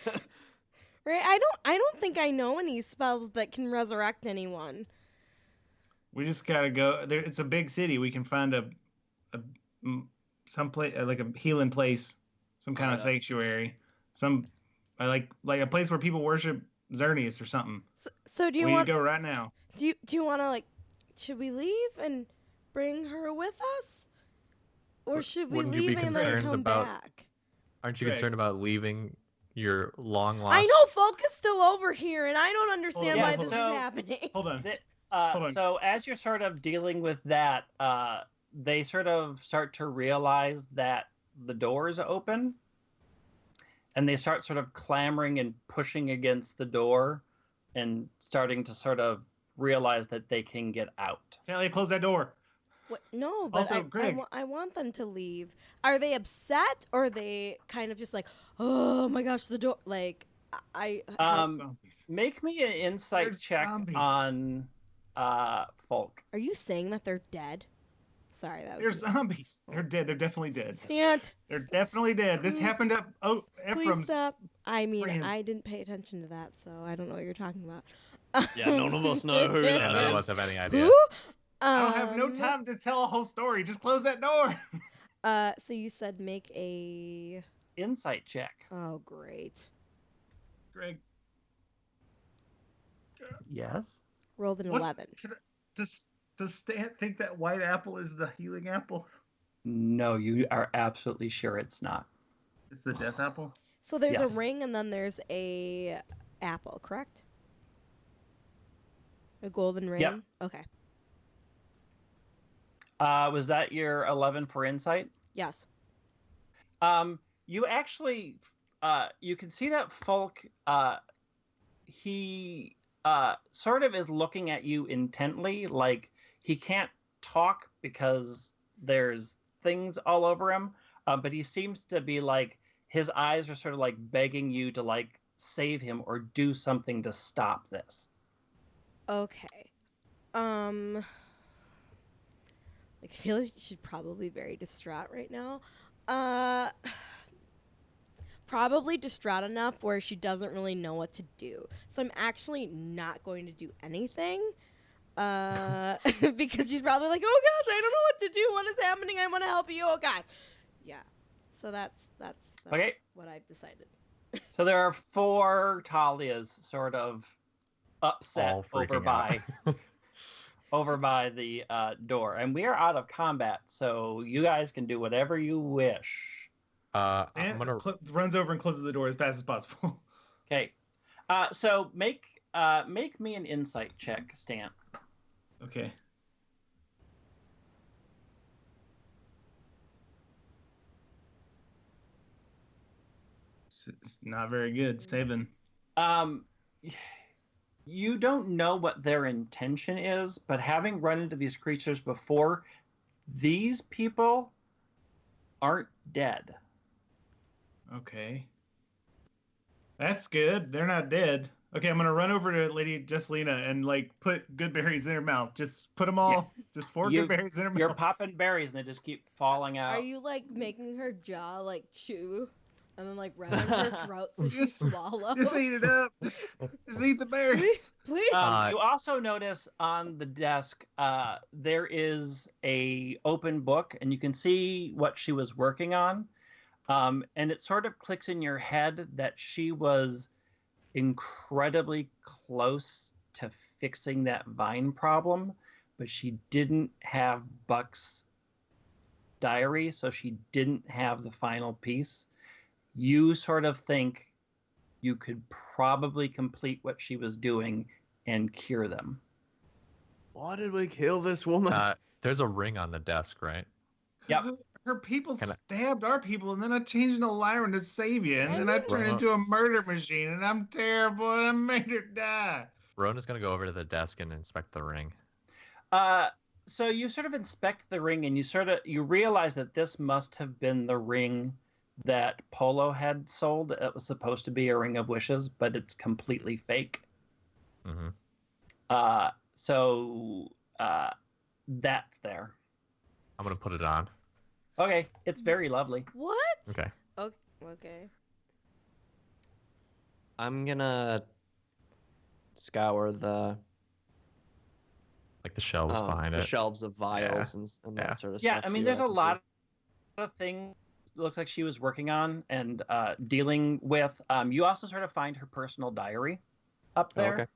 Right? I don't think I know any spells that can resurrect anyone. We just gotta go there. It's a big city. We can find some place like a healing place, some kind of sanctuary, like a place where people worship Xerneas or something. So do you we want need to go right now? Do you want to, like, should we leave and bring her with us, or should we Wouldn't you be leave and then concerned come about- back? Aren't you Greg. concerned about leaving your long lost? I know Folk is still over here, and I don't understand Yeah, why hold this on. is happening. Hold on. Hold on. So as you're sort of dealing with that, they sort of start to realize that the door is open, and they start sort of clamoring and pushing against the door, and starting to sort of realize that they can get out. Talia, close that door. What? No, but Also, Greg. I want them to leave. Are they upset, or are they kind of just like, oh my gosh, the door? Like, Zombies. Make me an insight There's check zombies. on Folk. are you saying that they're dead? Sorry, that They're was zombies. They're dead. They're definitely dead. Stant. They're definitely dead. This happened at Please Ephraim's. stop. I mean, friends. I didn't pay attention to that, so I don't know what you're talking about. Yeah, none of us know who Yeah, that none of is. us have any idea. Who? I don't have no time to tell a whole story. Just close that door. So you said make a. Insight check. Oh, great. Greg, Yes. Rolled an What? 11. does Stan think that white apple is the healing apple? No, you are absolutely sure it's not. It's the death apple? So there's Yes. a ring and then there's a apple, correct? A golden ring? Yep. Okay. Was that your 11 for insight? Yes. You actually, you can see that Folk, he sort of is looking at you intently, like he can't talk because there's things all over him, but he seems to be like, his eyes are sort of like begging you to like save him or do something to stop this. Okay. Like, I feel like she's probably very distraught right now. Probably distraught enough where she doesn't really know what to do. So I'm actually not going to do anything. Because she's probably like, oh gosh, I don't know what to do. What is happening? I want to help you. Oh god. Yeah. So that's Okay. what I've decided. So there are 4 Talias sort of upset All freaking over by over by the door, and we are out of combat, so you guys can do whatever you wish. I'm Stan gonna. runs over and closes the door as fast as possible. Okay, so make me an insight check, Stan. Okay. It's not very good. 7. You don't know what their intention is, but having run into these creatures before, these people aren't dead. Okay. That's good. They're not dead. Okay, I'm gonna run over to Lady Jesselina and like put good berries in her mouth. Just put them all. Just 4 good berries in her You're mouth. popping berries and they just keep falling out. Are you like making her jaw like chew, and then like run in her throat so she swallows? Just eat it up. Just eat the berries. Please. You also notice on the desk there is a open book, and you can see what she was working on. And it sort of clicks in your head that she was incredibly close to fixing that vine problem, but she didn't have Buck's diary, so she didn't have the final piece. You sort of think you could probably complete what she was doing and cure them. Why did we kill this woman? There's a ring on the desk, right? Yep. Her people stabbed our people, and then I changed into Lyran to save you, and then I turned Right. into a murder machine, and I'm terrible, and I made her die. Rona's gonna go over to the desk and inspect the ring. So you sort of inspect the ring, and you realize that this must have been the ring that Polo had sold. It was supposed to be a ring of wishes, but it's completely fake. Mm-hmm. So that's there. I'm gonna put it on. Okay, it's very lovely. What? Okay. Okay. I'm gonna scour the Like the shelves behind the it. shelves of vials and that sort of Yeah, stuff. I mean, see there's a what I can lot of things it looks like she was working on and dealing with. You also sort of find her personal diary up see. Oh, there.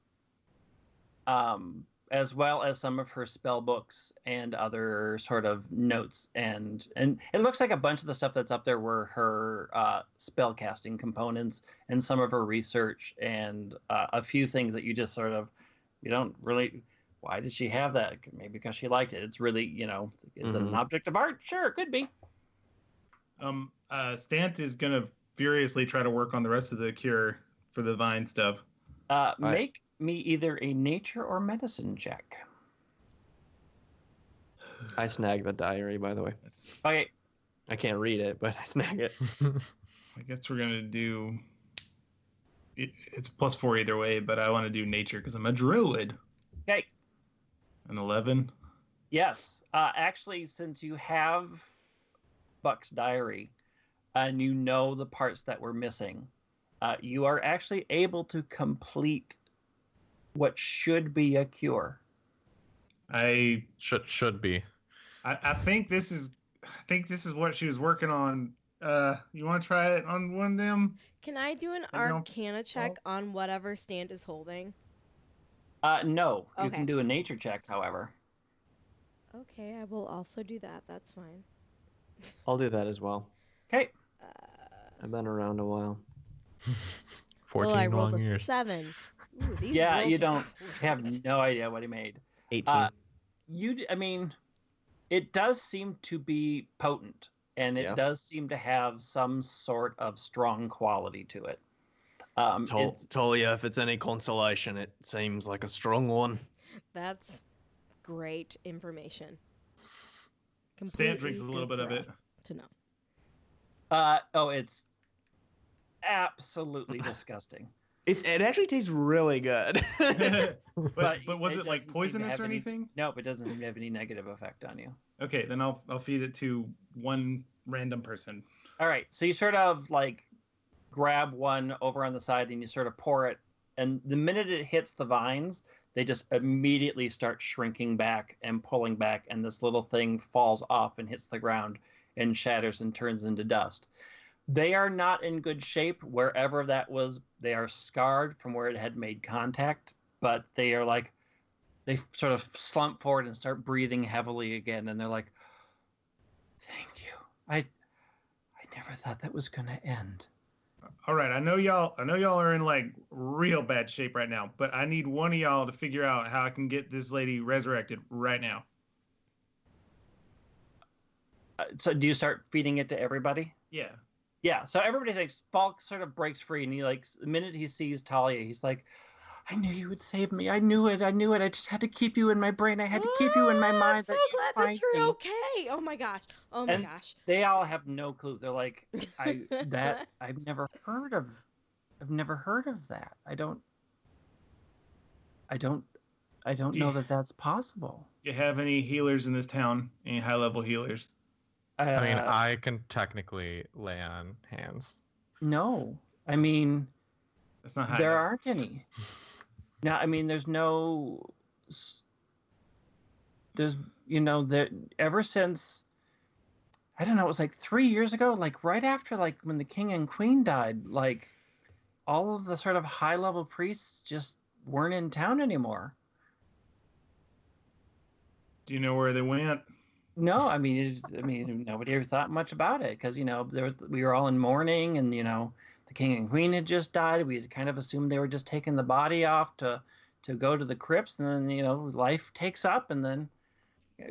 okay. As well as some of her spell books and other sort of notes, and it looks like a bunch of the stuff that's up there were her spell casting components and some of her research and a few things that you just sort of you don't really. Why did she have that? Maybe because she liked it. It's really is it an object of art? Sure, it could be. Stant is gonna furiously try to work on the rest of the cure for the vine stuff. Make me either a nature or medicine check. I snagged the diary, by the way. Okay. I can't read it, but I snag it. I guess we're gonna do. It's +4 either way, but I want to do nature because I'm a druid. Okay. An 11. Yes. Actually, since you have Buck's diary and you know the parts that were missing, you are actually able to complete what should be a cure. I should be. I think this is what she was working on. You want to try it on one of them? Can I do an Arcana check on whatever Stant is holding? No. You Okay. can do a nature check, however. Okay, I will also do that. That's fine. I'll do that as well. Okay. I've been around a while. 14 I rolled long a years. 7. Ooh, these Yeah, rolls you are don't correct. have no idea what he made. 18. I mean, it does seem to be potent, and it does seem to have some sort of strong quality to it. Tolia, if it's any consolation, it seems like a strong one. That's great information. Stan drinks a little good bit of for it. us to know. It's absolutely disgusting. It actually tastes really good. but was it like doesn't seem to poisonous have or any- anything? Nope, it doesn't seem to have any negative effect on you. Okay, then I'll feed it to one random person. All right, so you sort of like grab one over on the side and you sort of pour it, and the minute it hits the vines, they just immediately start shrinking back and pulling back, and this little thing falls off and hits the ground and shatters and turns into dust. They are not in good shape wherever that was. They are scarred from where it had made contact, but they are like, they sort of slump forward and start breathing heavily again, and they're like, thank you. I never thought that was going to end. All right, I know y'all are in like real bad shape right now, but I need one of y'all to figure out how I can get this lady resurrected right now. So do you start feeding it to everybody? Yeah. Yeah, so everybody thinks Falk sort of breaks free, and he like the minute he sees Talia, he's like, I knew you would save me. I knew it. I just had to keep you in my brain. I had to keep you in my mind. I'm so glad that you're okay. Oh my gosh. Oh my And gosh. they all have no clue. They're like, I've never heard of that. I don't know that that's possible. Do you have any healers in this town? Any high-level healers? I mean, I can technically lay on hands. No. I mean, That's not high there enough. aren't any. Now, I mean, there's there ever since, I don't know, it was like 3 years ago, like right after like when the king and queen died, like all of the sort of high level priests just weren't in town anymore. Do you know where they went? No, I mean, nobody ever thought much about it because we were all in mourning, and the king and queen had just died. We had kind of assumed they were just taking the body off to go to the crypts, and then life takes up, and then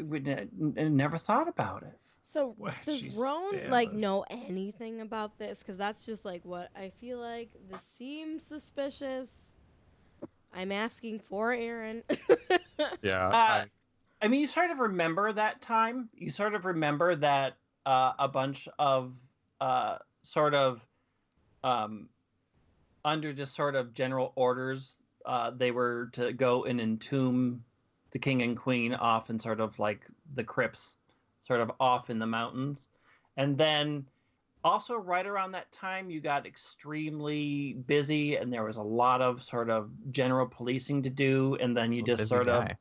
we never thought about it. So What? does She Roan stabbed us. know anything about this? Because that's just like what I feel like. This seems suspicious. I'm asking for Aaron. Yeah. I mean, you sort of remember that time. You sort of remember that a bunch of sort of under just sort of general orders, they were to go and entomb the king and queen off in sort of like the crypts, sort of off in the mountains. And then also right around that time, you got extremely busy, and there was a lot of sort of general policing to do. And then you just Busy sort of guy.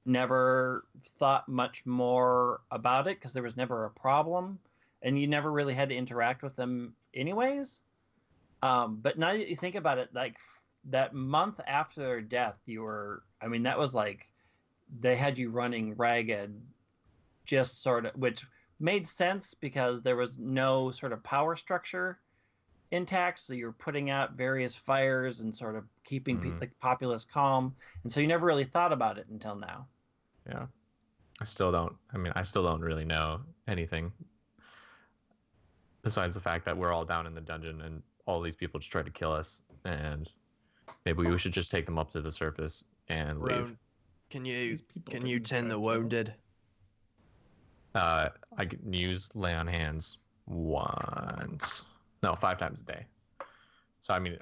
never thought much more about it because there was never a problem, and you never really had to interact with them anyways. But now that you think about it, like that month after their death, that was like they had you running ragged, just sort of, which made sense because there was no sort of power structure intact, so you're putting out various fires and sort of keeping the populace calm, and so you never really thought about it until now. Yeah. I still don't really know anything besides the fact that we're all down in the dungeon and all these people just tried to kill us, and maybe we should just take them up to the surface and leave. Roan, can you These people can you didn't tend try the to kill us. wounded? I can use lay on hands once. No, 5 times a day. So I mean,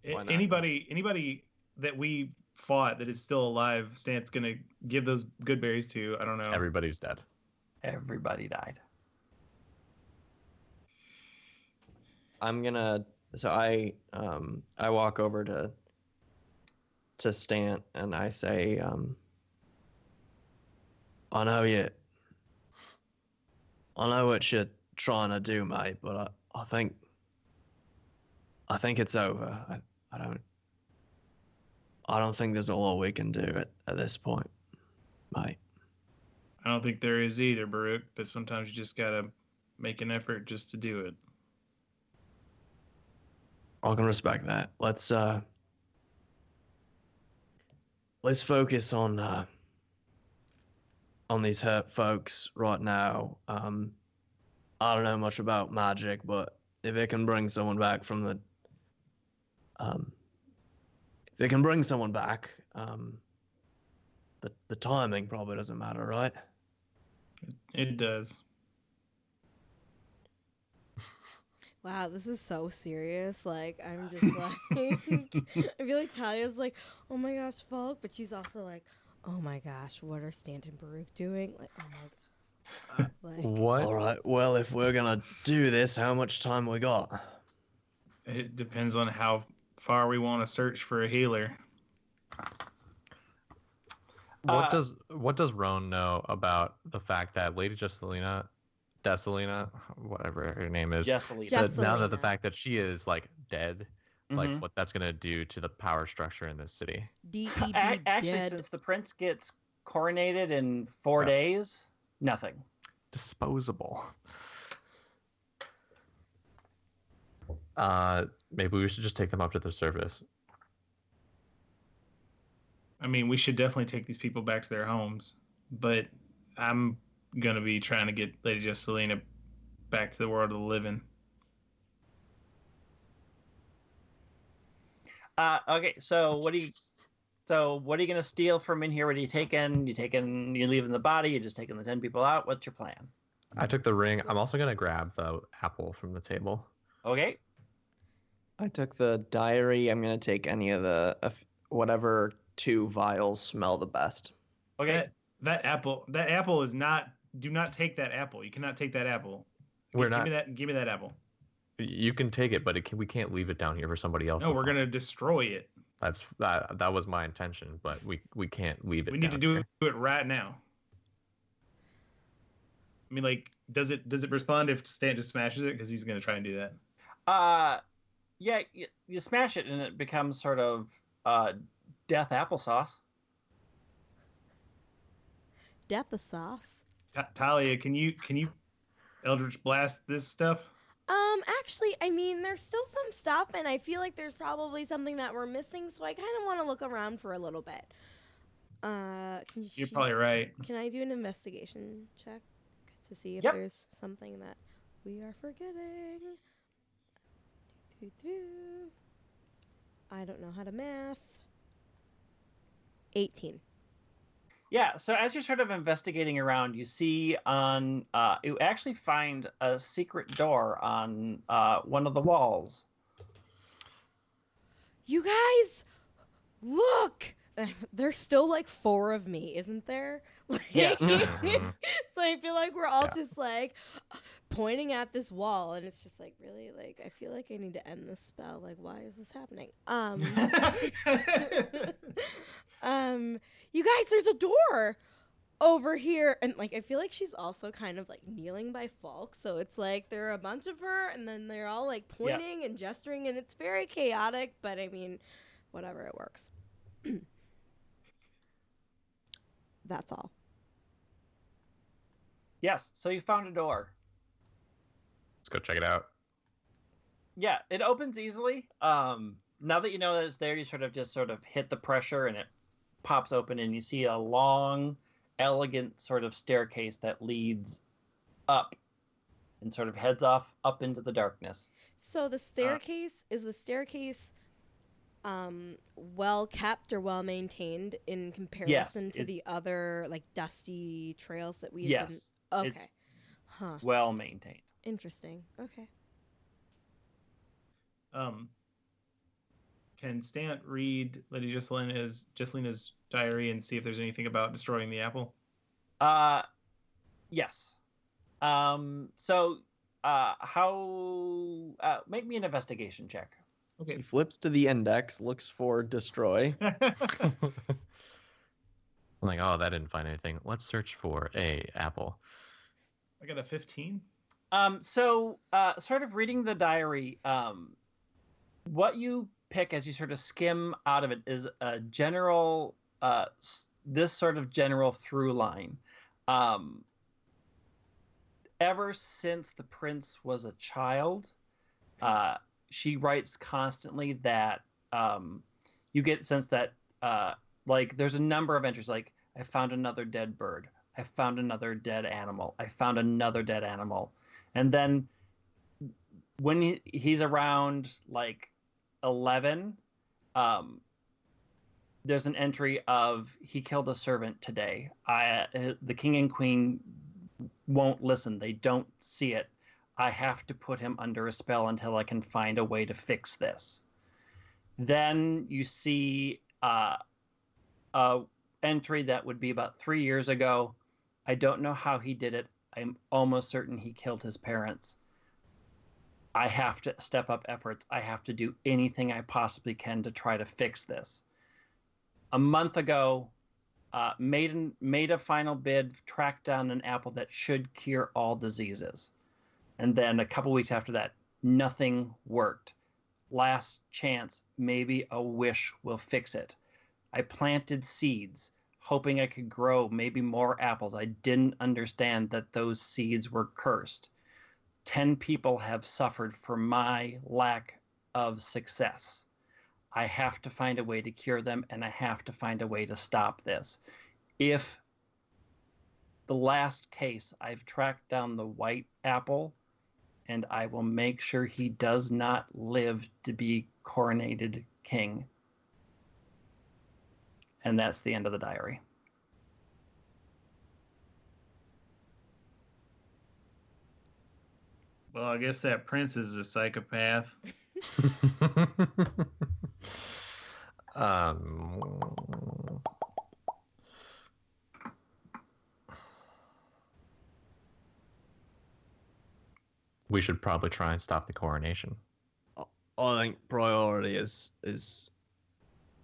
Why not? Anybody that we fought that is still alive, Stant's gonna give those good berries to. I don't know. everybody's dead. Everybody died. I walk over to Stant and I say, I know what you're trying to do, mate, but I think it's over. I don't think there's a lot we can do at this point, mate. I don't think there is either, Baruch. But sometimes you just gotta make an effort just to do it. I can respect that. Let's focus on these hurt folks right now. I don't know much about magic, but if it can bring someone back from the the timing probably doesn't matter, right? It does. Wow, this is so serious. Like, I'm just like, I feel like Talia's like, oh my gosh, fuck. But she's also like, oh my gosh, what are Stant and Baruch doing? Like, oh my god. Like, What? All right. Well, if we're gonna do this, how much time we got? It depends on how far we want to search for a healer. What does Roan know about the fact that Lady Desalina, whatever her name is, Jessalina. now that the Jessalina. fact that she is like dead, like Mhm. what that's gonna do to the power structure in this city? D-E-D Actually, dead. since the prince gets coronated in 4 Yeah. days, nothing. Disposable. Maybe we should just take them up to the surface. I mean, we should definitely take these people back to their homes, but I'm gonna be trying to get Lady Jessalina back to the world of the living. Okay, so what do you? So what are you going to steal from in here? What are you taking? You leaving the body? You just taking the 10 people out? What's your plan? I took the ring. I'm also gonna grab the apple from the table. Okay. I took the diary. I'm gonna take any of the whatever 2 vials smell the best. Okay. That apple is not. Do not take that apple. You cannot take that apple. We're not. Give me that apple. You can take it, but we can't leave it down here for somebody else. No, we're gonna destroy it. That was my intention, but we can't leave it. We need to do here. it right now. I mean, like, does it respond if Stan just smashes it? Because he's gonna try and do that. Yeah, you smash it and it becomes sort of death applesauce. Death the sauce. Talia, can you Eldritch Blast this stuff? Actually, I mean, there's still some stuff, and I feel like there's probably something that we're missing, so I kind of want to look around for a little bit. You're probably right. Can I do an investigation check to see if Yep. there's something that we are forgetting? I don't know how to math. 18. Yeah, so as you're sort of investigating around, you see you actually find a secret door on one of the walls. You guys, look! There's still like 4 of me, isn't there? Yes. So I feel like we're all just like pointing at this wall, and it's just like, really, like, I feel like I need to end this spell. Like, why is this happening? You guys, there's a door over here, and like I feel like she's also kind of like kneeling by Falk, so it's like there are a bunch of her, and then they're all like pointing and gesturing, and it's very chaotic, but I mean, whatever, it works. That's all. Yes, so you found a door. Let's go check it out. Yeah, it opens easily. Now that you know that it's there, you sort of hit the pressure and it pops open, and you see a long, elegant sort of staircase that leads up and sort of heads off up into the darkness. So the staircase, is the staircase well kept or well maintained in comparison to the other like dusty trails that we had been? Okay. It's well maintained. Interesting. Okay. Can Stant read Lady Jesselina's diary and see if there's anything about destroying the apple? Yes. Make me an investigation check. Okay. He flips to the index, looks for destroy. I'm like, oh, that didn't find anything. Let's search for a apple. I got a 15. Sort of reading the diary, what you pick as you sort of skim out of it is a general, this sort of general through line. Ever since the prince was a child, she writes constantly that you get a sense that like there's a number of entries like, I found another dead bird. I found another dead animal. I found another dead animal. And then when he's around like 11, there's an entry of, he killed a servant today. The king and queen won't listen. They don't see it. I have to put him under a spell until I can find a way to fix this. Then you see a entry that would be about 3 years ago. I don't know how he did it. I'm almost certain he killed his parents. I have to step up efforts. I have to do anything I possibly can to try to fix this. A month ago, made a final bid, tracked down an apple that should cure all diseases. And then a couple weeks after that, nothing worked. Last chance, maybe a wish will fix it. I planted seeds, hoping I could grow maybe more apples. I didn't understand that those seeds were cursed. 10 people have suffered for my lack of success. I have to find a way to cure them, and I have to find a way to stop this. If the last case, I've tracked down the white apple, and I will make sure he does not live to be coronated king. And that's the end of the diary. Well, I guess that prince is a psychopath. um, we should probably try and stop the coronation. I think priority is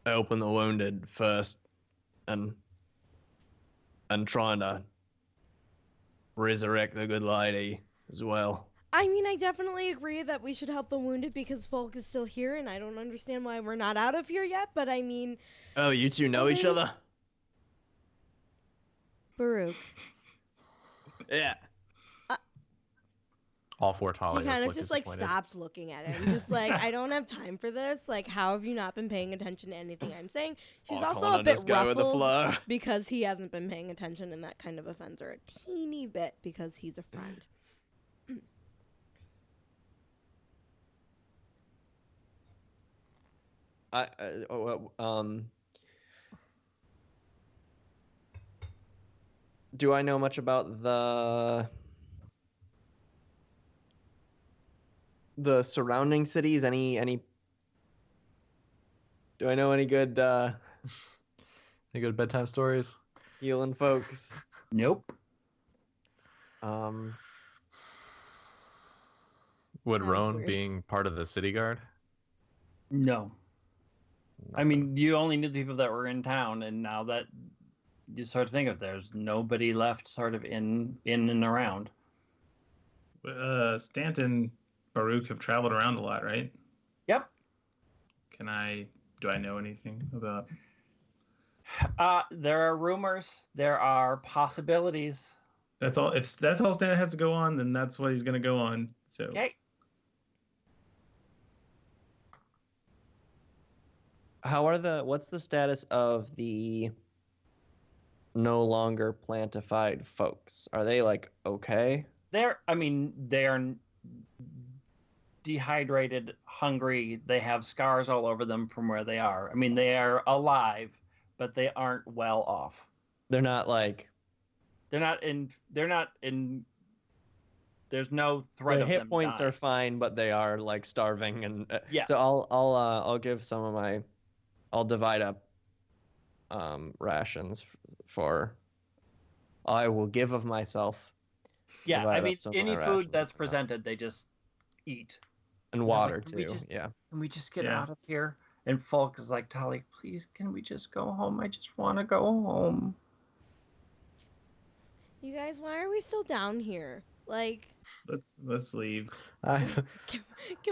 helping the wounded first, and trying to resurrect the good lady as well. I mean, I definitely agree that we should help the wounded because Folk is still here, and I don't understand why we're not out of here yet, but I mean... Oh, you two know each other? Baruch. Yeah. All four Talias He kind of look just, like, disappointed. stops looking at him. Just like, I don't have time for this. Like, how have you not been paying attention to anything I'm saying? She's also a bit ruffled because he hasn't been paying attention, and that kind of offends her a teeny bit because he's a friend. Do I know much about the surrounding cities? Any? Do I know any good Any good bedtime stories? healing folks? Nope. Would That was Roan weird. being part of the city guard? No. I mean, you only knew the people that were in town, and now that you sort of think of, there's nobody left sort of in and around. Stanton, Baruch have traveled around a lot, right? Yep. Do I know anything about? There are rumors. There are possibilities. That's all. If that's all Stanton has to go on, then that's what he's going to go on. So. Okay. What's the status of the no longer plantified folks? Are they like okay? They are dehydrated, hungry. They have scars all over them from where they are. I mean, they are alive, but they aren't well off. They're not like They're not in. There's no threat the of hit them points dying. are fine, but they are like starving, and Yes. so I'll give some of my, I'll divide up rations for. I will give of myself. Yeah, divide I up mean, some of any my food rations that's if I have. presented, they just eat. And They're water like, "Can we too. just- Yeah. Can we just get Yeah. out of here? And Falk is like, Tali, please, can we just go home? I just want to go home. You guys, why are we still down here? Like, Let's leave. can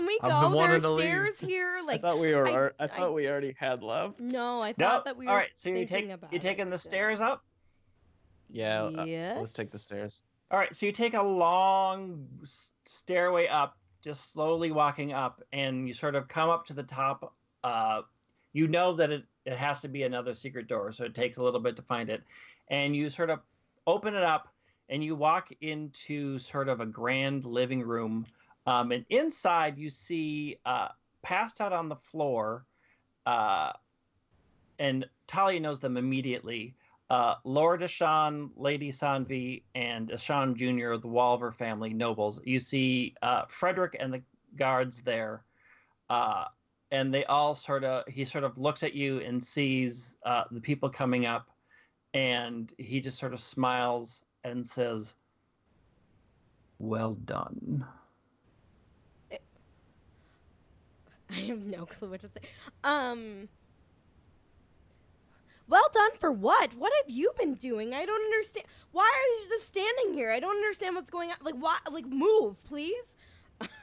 we I've go? been There wanting are to leave. stairs here. Like, I thought we were. I I- thought we already had left. no, I No, thought that we were all right. So thinking about you taking it the still. stairs up. Yeah. Yes. Let's take the stairs. All right. So you take a long stairway up, just slowly walking up, and you sort of come up to the top. You know that it has to be another secret door, so it takes a little bit to find it, and you sort of open it up, and you walk into sort of a grand living room, and inside you see passed out on the floor, and Talia knows them immediately. Lord Ashan, Lady Sanvi, and Ashan Jr., the Walver family nobles. You see Frederick and the guards there, and they all he sort of looks at you and sees the people coming up, and he just sort of smiles and says, "Well done." I have no clue what to say. Well done for what? What have you been doing? I don't understand. Why are you just standing here? I don't understand what's going on. Like, why? Like, move, please.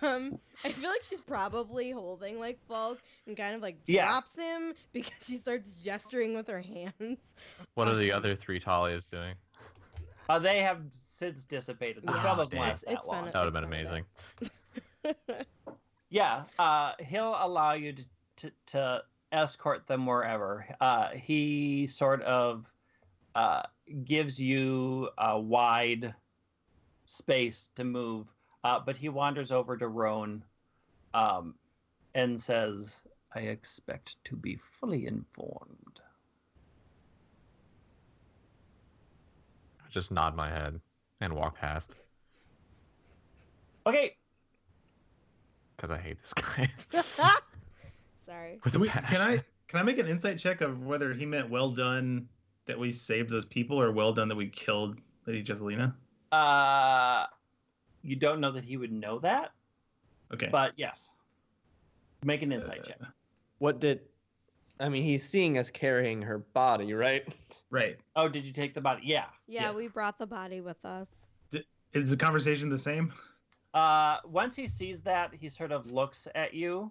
I feel like she's probably holding like Falk and kind of like drops him because she starts gesturing with her hands. What are the other three Talias doing? They have since dissipated. The spell doesn't last that long. That would have been amazing. Yeah, he'll allow you to escort them wherever. He sort of gives you a wide space to move, but he wanders over to Roan and says, "I expect to be fully informed." I just nod my head and walk past Okay. because I hate this guy. Sorry. With a passion. Can I make an insight check of whether he meant well done that we saved those people or well done that we killed Lady Jesselina? You don't know that he would know that, Okay. but yes. Make an insight check. He's seeing us carrying her body, right? Right. Oh, did you take the body? Yeah. Yeah, we brought the body with us. Is the conversation the same? Once he sees that, he sort of looks at you,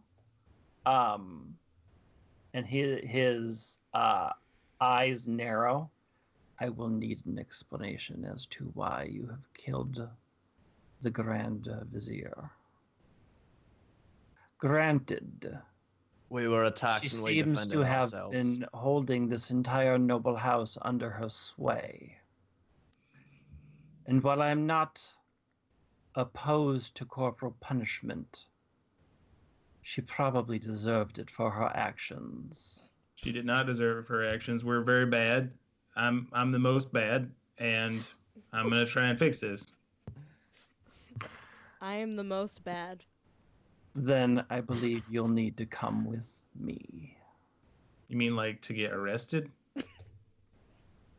and his eyes narrow. I will need an explanation as to why you have killed the Grand Vizier. Granted, We were attacked she and we seems defended to have ourselves. been holding this entire noble house under her sway. And while I am not opposed to corporal punishment, she probably deserved it for her actions. She did not deserve her actions. We're very bad. I'm the most bad, and I'm gonna try and fix this. I am the most bad. Then I believe you'll need to come with me. You mean like to get arrested?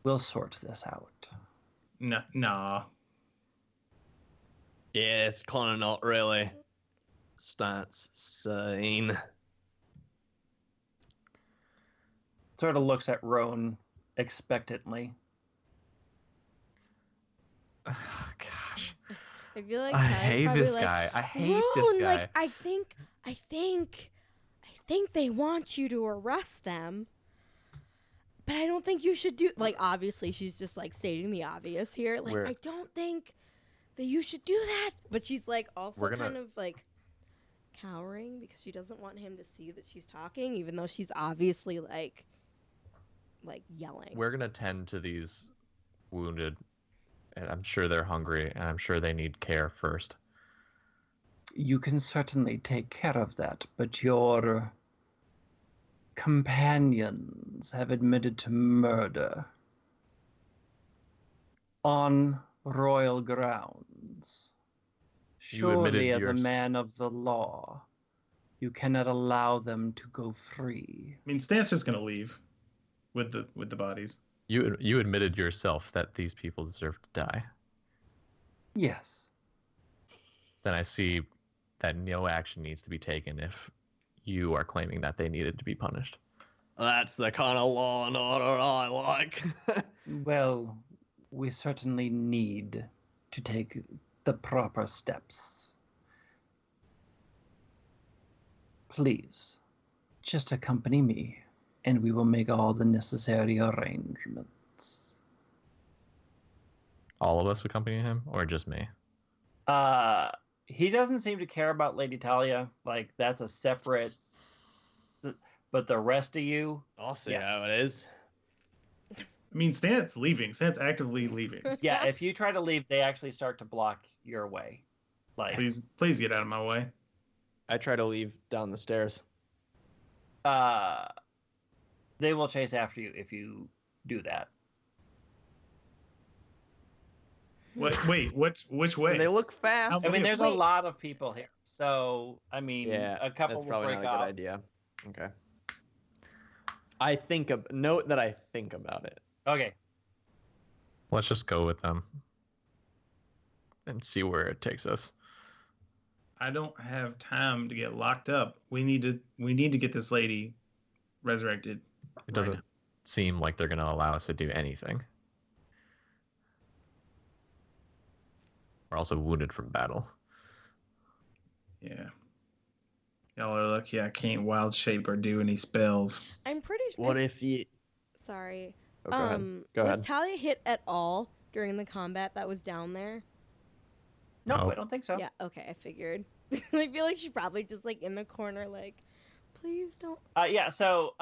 We'll sort this out. Nah. Yeah, it's kind of not really. Stance sane. Sort of looks at Roan expectantly. Oh, gosh. I feel like I Ty's hate probably this like, guy. I hate this "Roan, guy. Like, I think they want you to arrest them. But I don't think you should do, like, obviously she's just like stating the obvious here. Like, I don't think that you should do that. But she's like also kind of like cowering because she doesn't want him to see that she's talking, even though she's obviously like yelling. We're going to tend to these wounded, and I'm sure they're hungry, and I'm sure they need care first. You can certainly take care of that, but your companions have admitted to murder on royal grounds. Surely, as a man of the law, you cannot allow them to go free. I mean, Stan's just gonna leave with the bodies. You admitted yourself that these people deserve to die. Yes. Then I see that no action needs to be taken if you are claiming that they needed to be punished. That's the kind of law and order I like. Well, we certainly need to take the proper steps. Please, just accompany me, and we will make all the necessary arrangements. All of us accompany him, or just me? He doesn't seem to care about Lady Talia. Like, that's a separate... But the rest of you... I'll see how it is. I mean, Stan's leaving. Stan's actively leaving. Yeah, if you try to leave, they actually start to block your way. Like, please get out of my way. I try to leave down the stairs. they will chase after you if you do that. Wait, which way? Do they look fast? I mean, there's a lot of people here, so I mean, yeah, a couple that's will probably break not a off. good idea. Okay. Note that I think about it. Okay. Let's just go with them and see where it takes us. I don't have time to get locked up. We need to get this lady resurrected. It doesn't seem like they're going to allow us to do anything. We're also wounded from battle. Yeah. Y'all are lucky I can't wild shape or do any spells. I'm pretty sure. What if you... Sorry. Oh, go ahead. Go was ahead. Talia hit at all during the combat that was down there? No, No. I don't think so. Yeah, okay, I figured. I feel like she's probably just like in the corner like, please don't. Yeah, so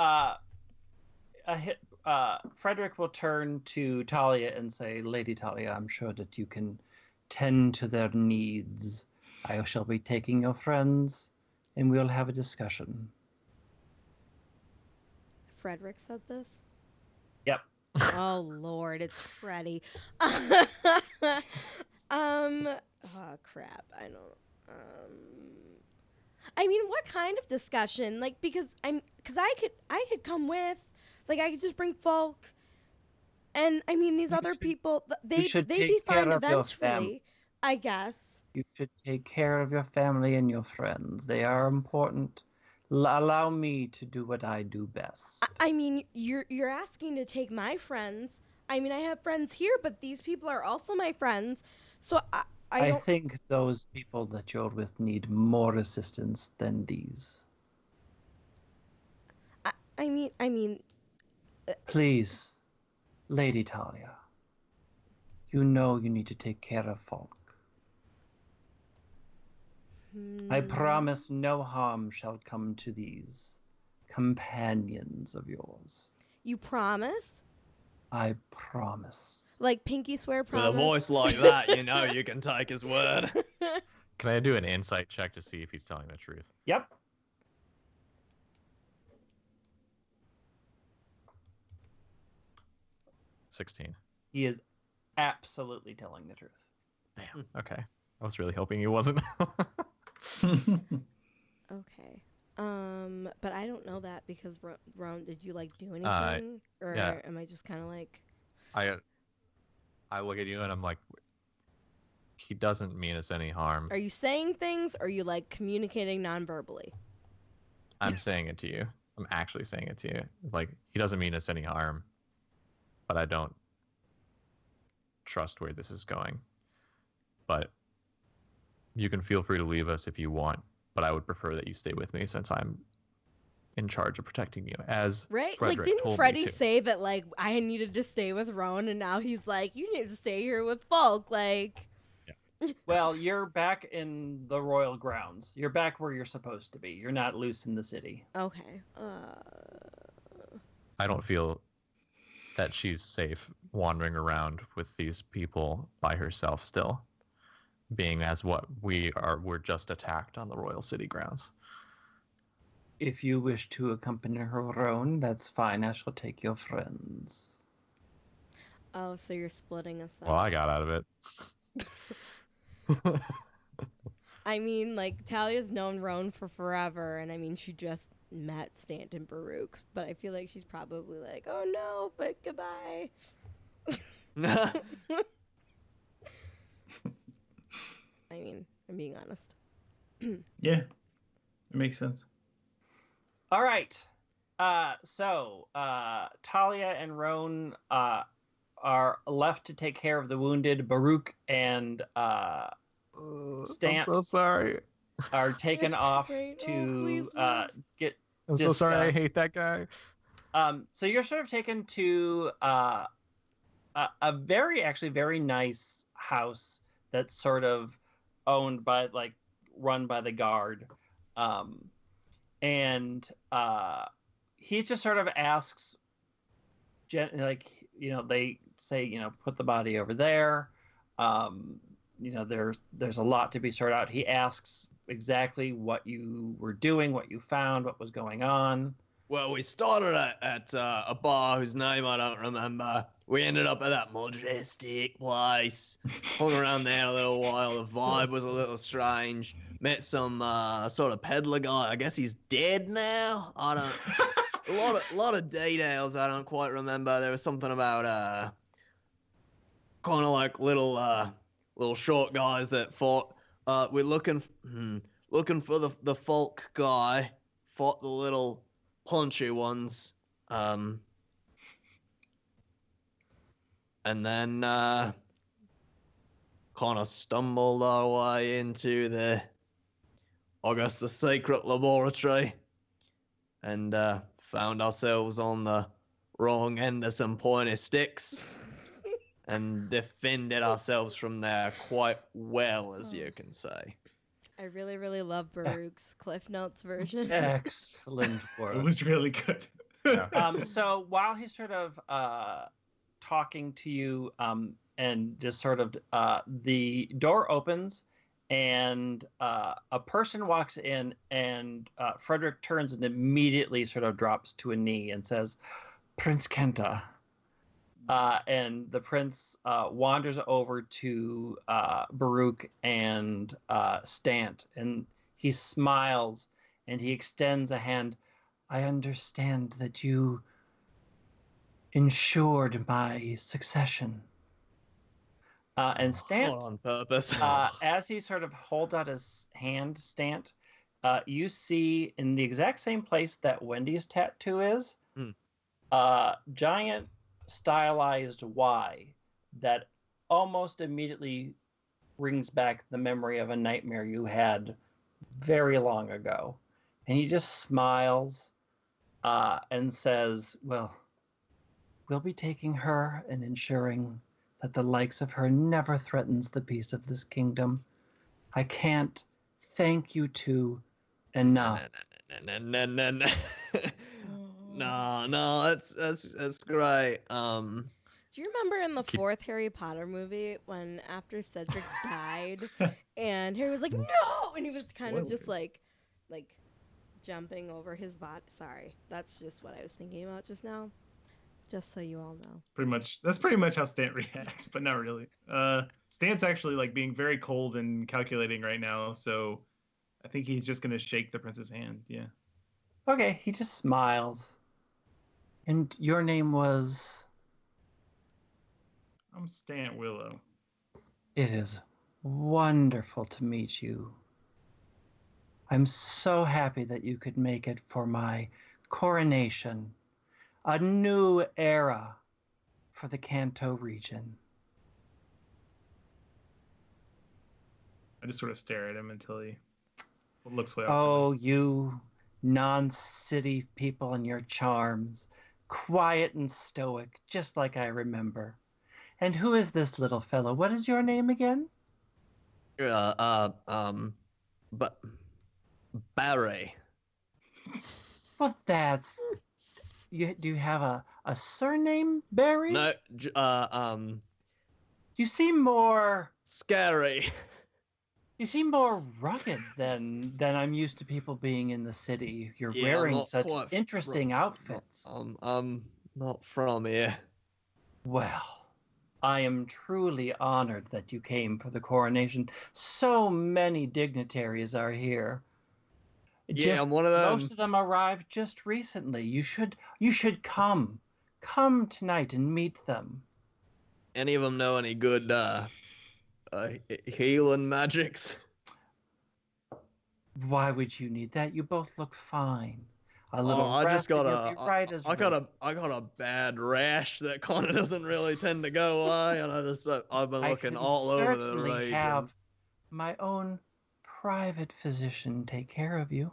Frederick will turn to Talia and say, Lady Talia, I'm sure that you can tend to their needs. I shall be taking your friends, and we'll have a discussion. Frederick said this? Yep. Oh Lord, it's Freddy. Oh crap. I don't. I mean, what kind of discussion? Like, because I could come with, like, I could just bring Folk, and I mean, these other people, they'd should be take fine care of your fam- eventually, I guess. You should take care of your family and your friends. They are important. Allow me to do what I do best. I mean, you're asking to take my friends. I mean, I have friends here, but these people are also my friends. So I I don't. think those people that you're with need more assistance than these. I mean. Please, Lady Talia, you know you need to take care of Folk. I promise no harm shall come to these companions of yours. You promise? I promise. Like Pinky swear With promise? a voice like that, you know you can take his word. Can I do an insight check to see if he's telling the truth? Yep. 16. He is absolutely telling the truth. Damn. Okay. I was really hoping he wasn't. Okay. But I don't know that because Roan, did you like do anything, or yeah. am I just kind of like? I look at you and I'm like, he doesn't mean us any harm. Are you saying things, or are you like communicating non-verbally? I'm saying it to you. I'm actually saying it to you. Like, he doesn't mean us any harm, but I don't trust where this is going. But you can feel free to leave us if you want, but I would prefer that you stay with me since I'm in charge of protecting you, as Right? Frederick Like, didn't told Freddie me to. say that like I needed to stay with Roan, and now he's like, you need to stay here with Folk, like. Well, you're back in the royal grounds. You're back where you're supposed to be. You're not loose in the city. Okay. I don't feel that she's safe wandering around with these people by herself still, being as what we're just attacked on the royal city grounds. If you wish to accompany her own, that's fine. I shall take your friends. Oh, so you're splitting us up. Well, I got out of it. I mean, like, Talia's known Roan for forever, and I mean, she just met Stanton Baruch, but I feel like she's probably like, oh no, but goodbye. I mean, I'm being honest. Yeah, it makes sense. All right. So Talia and Roan are left to take care of the wounded. Baruch and Stant I'm so sorry. are taken off Right. Oh, to please leave. get. I'm so sorry. I discuss. hate that guy. So you're sort of taken to a very nice house that's sort of owned by, like, run by the guard. And he just sort of asks, like, they say, put the body over there. There's a lot to be sorted out. He asks exactly what you were doing, what you found, what was going on. Well, we started at a bar whose name I don't remember. We ended up at that majestic place. Hung around there a little while. The vibe was a little strange. Met some sort of peddler guy. I guess he's dead now. I don't. A lot of details I don't quite remember. There was something about kind of like little short guys that fought. We're looking for the folk guy. Fought the little punchy ones. And then kind of stumbled our way into the secret laboratory, and found ourselves on the wrong end of some pointy sticks, and defended ourselves from there quite well, as you can say. I really, really love Baruch's Cliff Notes version. Excellent work. It was really good. So while he's sort of talking to you, and just sort of the door opens, and a person walks in, and Frederick turns and immediately sort of drops to a knee and says, "Prince Kenta, And the prince wanders over to Baruch and Stant, and he smiles and he extends a hand. I understand that you ensured my succession. And Stant, Not on purpose. as he sort of holds out his hand, Stant, you see in the exact same place that Wendy's tattoo is, giant stylized Y that almost immediately brings back the memory of a nightmare you had very long ago. And he just smiles and says, well, we'll be taking her and ensuring that the likes of her never threatens the peace of this kingdom. I can't thank you two enough. No, that's great. Do you remember in the fourth Harry Potter movie when after Cedric died and Harry was like, no! And he was kind of just like jumping over his body. Sorry, that's just what I was thinking about just now. Just so you all know. That's pretty much how Stant reacts, but not really. Stant's actually like being very cold and calculating right now, so I think he's just gonna shake the prince's hand. Yeah. Okay, he just smiles. And your name was? I'm Stant Willow. It is wonderful to meet you. I'm so happy that you could make it for my coronation. A new era for the Kanto region. I just sort of stare at him until he looks away. Oh, you non-city people and your charms. Quiet and stoic, just like I remember. And who is this little fellow? What is your name again? But Barry. Well, that's... do you have a surname, Barry? No, You seem more... scary. You seem more rugged than I'm used to people being in the city. You're wearing such interesting outfits. I'm not from here. Well, I am truly honored that you came for the coronation. So many dignitaries are here. I'm one of them. Most of them arrived just recently. You should come. Come tonight and meet them. Any of them know any good healing magics? Why would you need that? You both look fine. A little I rest just got and you'll be right as I got a bad rash that kind of doesn't really tend to go away, and I've been looking all over the region. I have my own private physician take care of you.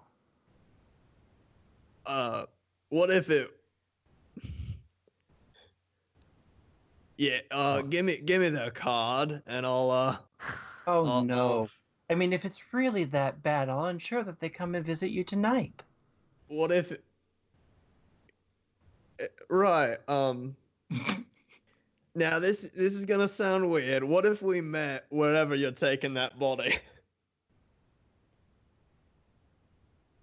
What if it? Yeah, give me the card, and I'll Oh no. I mean, if it's really that bad, I'll ensure that they come and visit you tonight. What if? Right. Now this is gonna sound weird. What if we met wherever you're taking that body?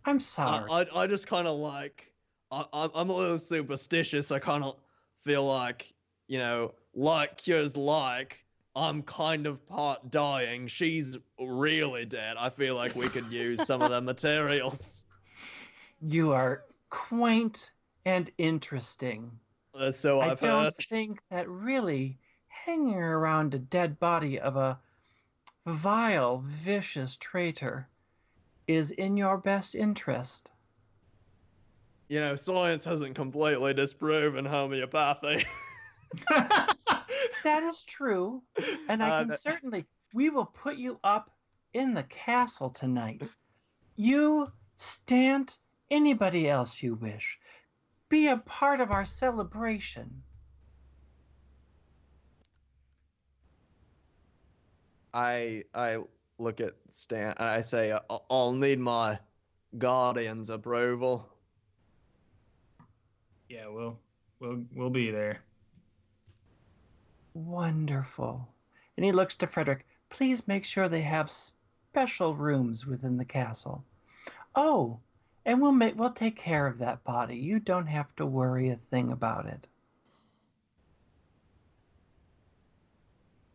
I'm sorry. I just kind of like I'm a little superstitious. I kind of feel like, you know, like cures like. I'm kind of part dying. She's really dead. I feel like we could use some of the materials. You are quaint and interesting. So I've heard. I don't think that really hanging around a dead body of a vile, vicious traitor is in your best interest. You know, science hasn't completely disproven homeopathy. That is true. And I can certainly... We will put you up in the castle tonight. You, Stant, anybody else you wish. Be a part of our celebration. I look at Stan and I say, I'll need my guardian's approval. Yeah, we'll be there. Wonderful. And he looks to Frederick. Please make sure they have special rooms within the castle. Oh, and we'll take care of that body. You don't have to worry a thing about it.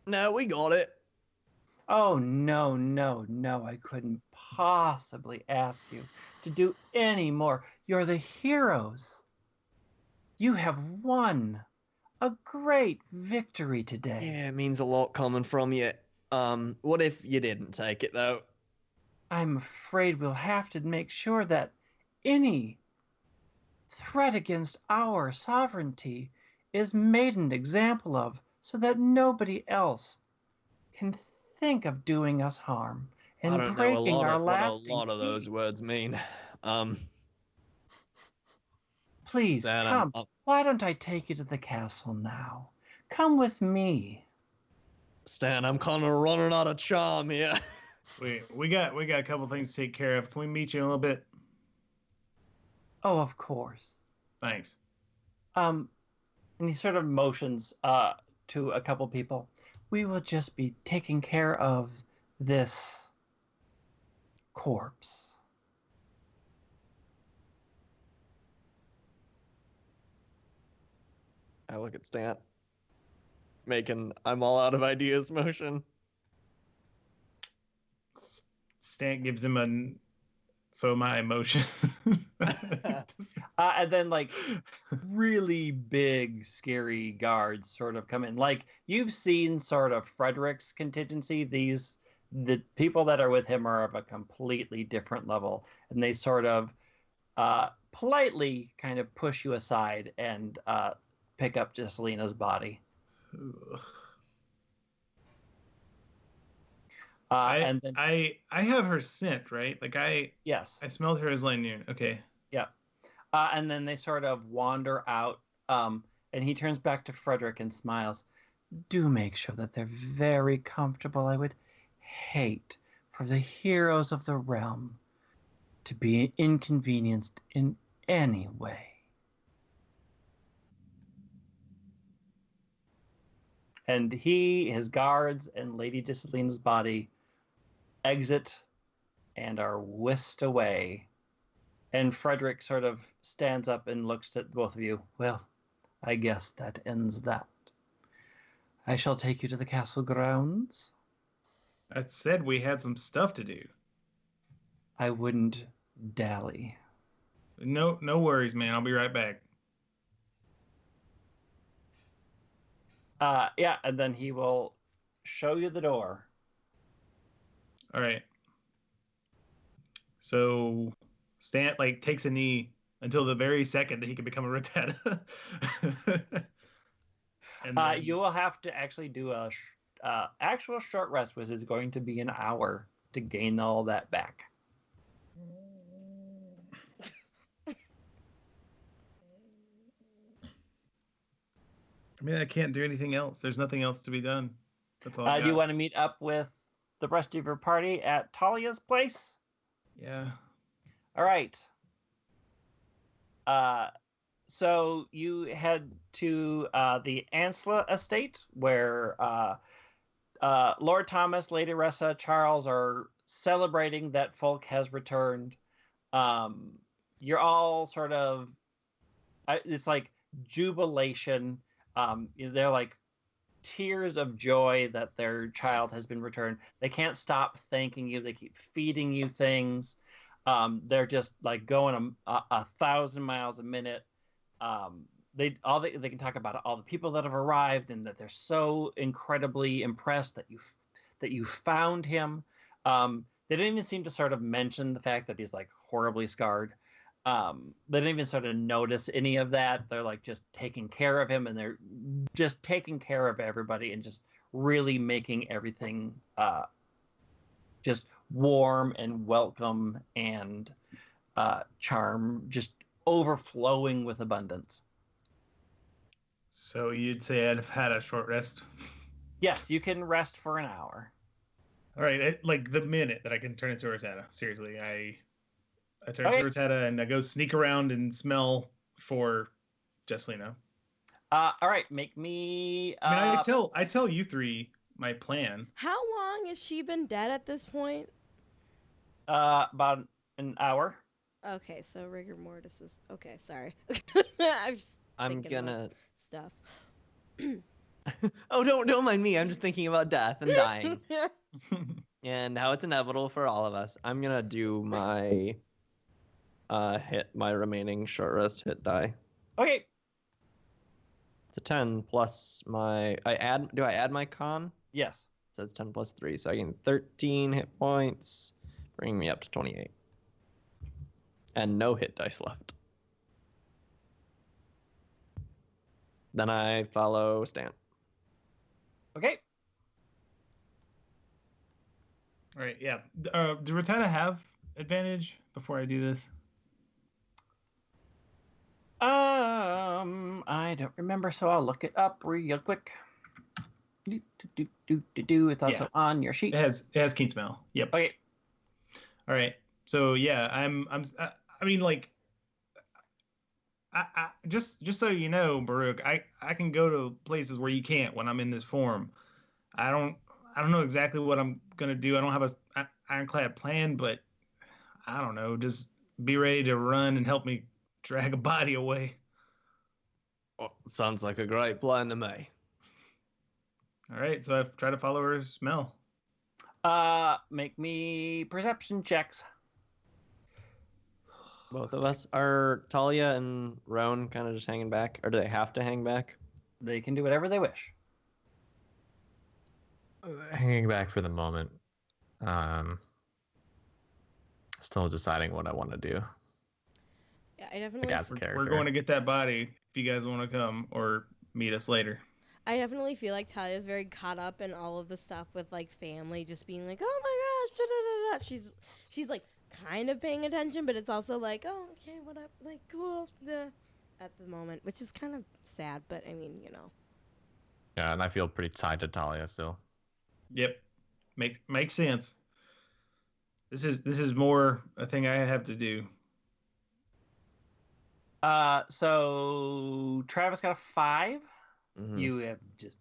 No, we got it. Oh, no, I couldn't possibly ask you to do any more. You're the heroes. You have won a great victory today. Yeah, it means a lot coming from you. What if you didn't take it, though? I'm afraid we'll have to make sure that any threat against our sovereignty is made an example of, so that nobody else can think of doing us harm and I don't know breaking our what a lasting lot of those peace. words mean. Please Stan, come. Why don't I take you to the castle now? Come with me. Stan, I'm kind of running out of charm here. We got a couple things to take care of. Can we meet you in a little bit? Oh, of course. Thanks. And he sort of motions to a couple people. We will just be taking care of this corpse. I look at Stan, making I'm all out of ideas motion. Stan gives him a so my emotion. And then like really big scary guards sort of come in. Like you've seen sort of Frederick's contingency. The people that are with him are of a completely different level, and they sort of politely kind of push you aside and pick up Jesselina's body. And then I have her scent, right? Like yes, I smelled her as lying near. Okay. yeah. And then they sort of wander out, and he turns back to Frederick and smiles. Do make sure that they're very comfortable. I would hate for the heroes of the realm to be inconvenienced in any way. And he, his guards, and Lady Jesselina's body exit and are whisked away. And Frederick sort of stands up and looks at both of you. Well, I guess that ends that. I shall take you to the castle grounds. I said we had some stuff to do. I wouldn't dally. No worries, man. I'll be right back. Yeah, and then he will show you the door. All right. So Stan takes a knee until the very second that he can become a Rattata. And then... you will have to actually do a actual short rest, which is going to be an hour to gain all that back. I mean, I can't do anything else. There's nothing else to be done. That's all. Do you want to meet up with the rest of your party at Talia's place? Yeah. All right. So you head to the Ansela estate, where Lord Thomas, Lady Ressa, Charles are celebrating that Folk has returned. You're all sort of, it's like jubilation. They're like tears of joy that their child has been returned. They can't stop thanking you. They keep feeding you things. They're just like going 1,000 miles a minute. They can talk about all the people that have arrived and that they're so incredibly impressed that you found him. They didn't even seem to sort of mention the fact that he's like horribly scarred. They didn't even sort of notice any of that. They're like just taking care of him, and they're just taking care of everybody and just really making everything just warm and welcome and charm, just overflowing with abundance. So you'd say I've had a short rest? Yes, you can rest for an hour. All right, like the minute that I can turn into a Rattata. Seriously, I turn into a Rattata and I go sneak around and smell for Jesselina. All right, make me. I mean, I tell you three my plan. How long has she been dead at this point? About an hour. Okay, so rigor mortis is okay. Sorry, I'm I'm gonna stuff. Oh, don't mind me. I'm just thinking about death and dying and how it's inevitable for all of us. I'm gonna do my my remaining short rest hit die. Okay. It's a 10 plus my do I add my con? Yes. So it's 10 plus 3, so I gain 13 hit points, bringing me up to 28. And no hit dice left. Then I follow Stan. Okay. All right, yeah. Do Rattata have advantage before I do this? I don't remember, so I'll look it up real quick. It's also on your sheet. It has keen smell. Yep. Okay. All right. So yeah, I mean, like, I just so you know, Baruch, I can go to places where you can't when I'm in this form. I don't know exactly what I'm gonna do. I don't have a ironclad plan, but I don't know. Just be ready to run and help me drag a body away. Well, sounds like a great plan to me. All right. So I try to follow her smell. Make me perception checks. Both of us. Are Talia and Roan kind of just hanging back? Or do they have to hang back? They can do whatever they wish. Hanging back for the moment. Still deciding what I want to do. Yeah, I definitely. As a character. We're going to get that body if you guys want to come or meet us later. I definitely feel like Talia's very caught up in all of the stuff with like family, just being like, oh my gosh, da da da da. She's like kind of paying attention, but it's also like, oh okay, what up, like cool, at the moment, which is kind of sad, but I mean, you know. Yeah, and I feel pretty tied to Talia still. Yep, makes sense. This is more a thing I have to do. So Travis got a 5. Mm-hmm. You have just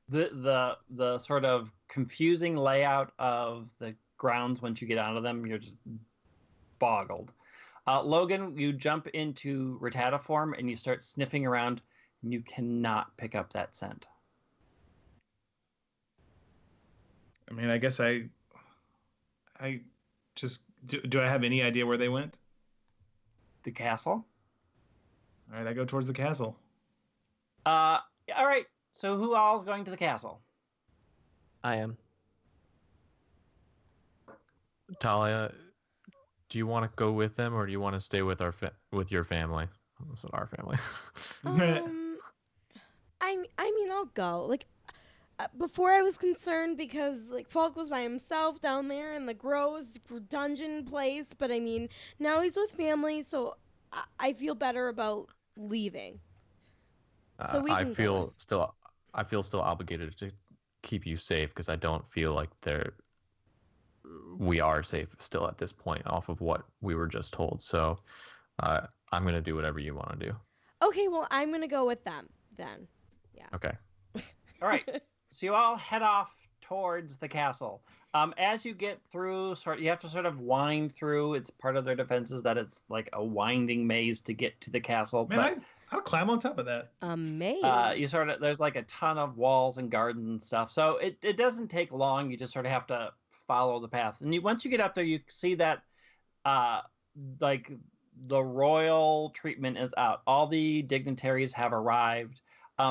the sort of confusing layout of the grounds once you get onto them. You're just boggled. Logan, you jump into Rattata form and you start sniffing around, and you cannot pick up that scent. I mean, I guess I just do I have any idea where they went? The castle. All right, I go towards the castle. All right. So who all is going to the castle? I am. Talia, do you want to go with them, or do you want to stay with with your family? I said our family. I mean, I'll go. Like, before I was concerned because like Falk was by himself down there in the gross dungeon place, but I mean now he's with family, so I feel better about leaving. So we can go. I feel still obligated to keep you safe because I don't feel like we are safe still at this point off of what we were just told. So I'm gonna do whatever you want to do. Okay, well I'm gonna go with them then. Yeah. Okay. All right. So you all head off towards the castle. As you get through, you have to sort of wind through. It's part of their defenses that it's like a winding maze to get to the castle. Man, I'll climb on top of that. A maze. There's like a ton of walls and gardens and stuff. So it doesn't take long. You just sort of have to follow the path. And once you get up there, you see that like the royal treatment is out. All the dignitaries have arrived.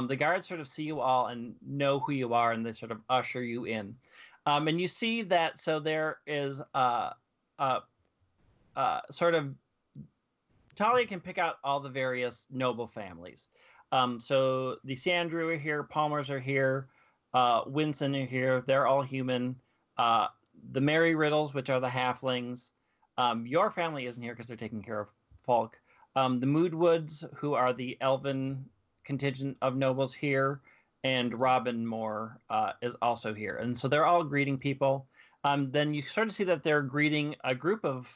The guards sort of see you all and know who you are, and they sort of usher you in. And you see that, so there is sort of, Talia can pick out all the various noble families. So the Sandrew are here, Palmers are here, Winston are here, they're all human. The Merry Riddles, which are the halflings. Your family isn't here because they're taking care of Falk. The Moodwoods, who are the elven contingent of nobles here, and Robin Moore is also here, and so they're all greeting people. Then you sort of see that they're greeting a group of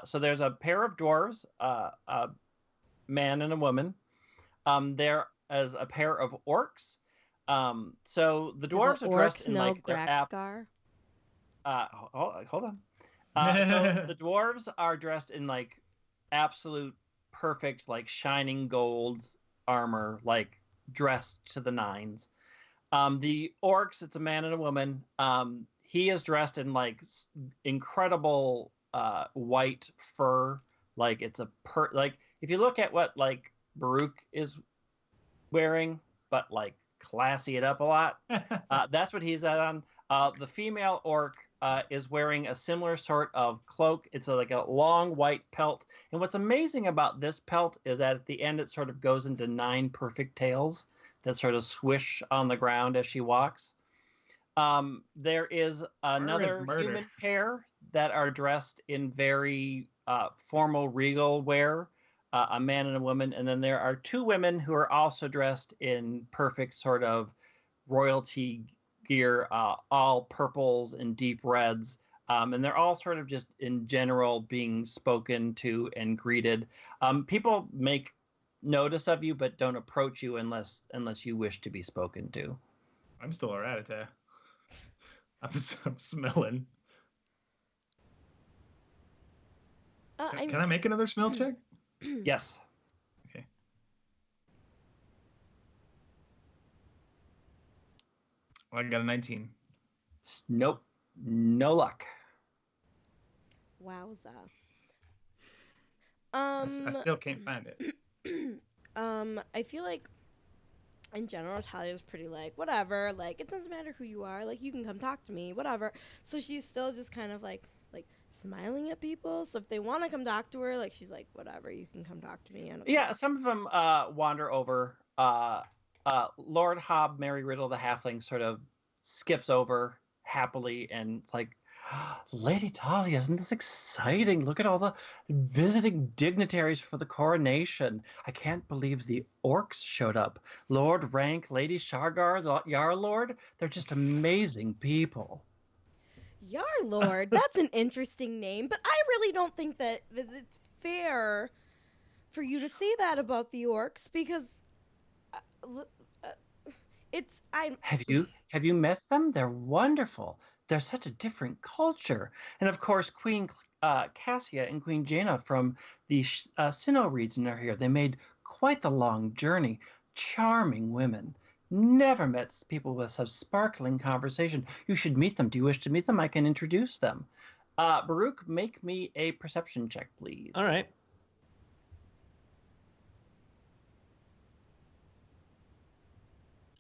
so there's a pair of dwarves, a man and a woman. There is a pair of orcs. So the dwarves are dressed in like their hold on. So the dwarves are dressed in like absolute perfect, like shining gold armor, like dressed to the nines. The orcs, it's a man and a woman. He is dressed in like incredible white fur. Like it's like if you look at what like Baruch is wearing, but like classy it up a lot. That's what he's on. The female orc is wearing a similar sort of cloak. It's like a long white pelt. And what's amazing about this pelt is that at the end it sort of goes into 9 perfect tails that sort of swish on the ground as she walks. There is another human pair that are dressed in very formal regal wear, a man and a woman. And then there are 2 women who are also dressed in perfect sort of royalty gear, all purples and deep reds. And they're all sort of just in general being spoken to and greeted. People make notice of you, but don't approach you unless you wish to be spoken to. I'm still a rat-a-tat. I'm smelling. Can I make another smell check? Yes. Okay. Well, I got a 19. Nope. No luck. Wowza. I still can't find it. I feel like in general, Talia's pretty like, whatever, like, it doesn't matter who you are, like, you can come talk to me, whatever. So she's still just kind of like smiling at people. So if they want to come talk to her, like, she's like, whatever, you can come talk to me. Yeah, some of them wander over. Lord Hob, Mary Riddle, the halfling, sort of skips over happily and it's like, Lady Talia, isn't this exciting? Look at all the visiting dignitaries for the coronation. I can't believe the orcs showed up. Lord Rank, Lady Shargar, the Yarlord, they're just amazing people. Yarlord, that's an interesting name, but I really don't think that it's fair for you to say that about the orcs because Have you met them? They're wonderful. They're such a different culture. And of course, Queen Cassia and Queen Jaina from the Sinnoh region are here. They made quite the long journey. Charming women. Never met people with such sparkling conversation. You should meet them. Do you wish to meet them? I can introduce them. Baruch, make me a perception check, please. All right.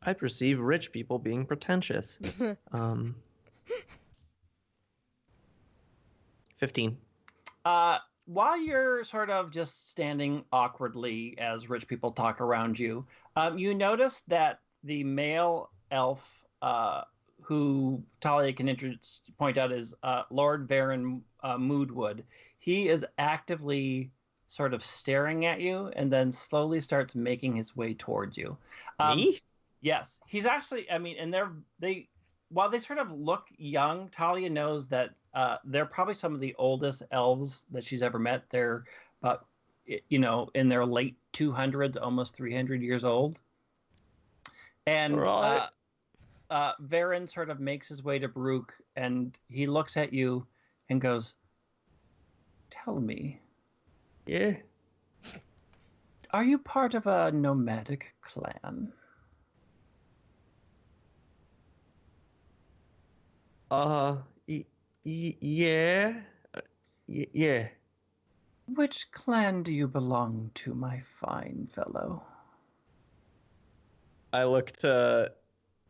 I perceive rich people being pretentious. 15. While you're sort of just standing awkwardly as rich people talk around you, you notice that the male elf who Talia can point out is Lord Baron Moodwood. He is actively sort of staring at you and then slowly starts making his way towards you. Me? Yes, he's actually. I mean, and while they sort of look young, Talia knows that they're probably some of the oldest elves that she's ever met. They're about, in their late 200s, almost 300 years old. And right. Varen sort of makes his way to Baruch, and he looks at you and goes, "Tell me, Yeah. are you part of a nomadic clan?" Yeah. Yeah. Which clan do you belong to, my fine fellow? I look to,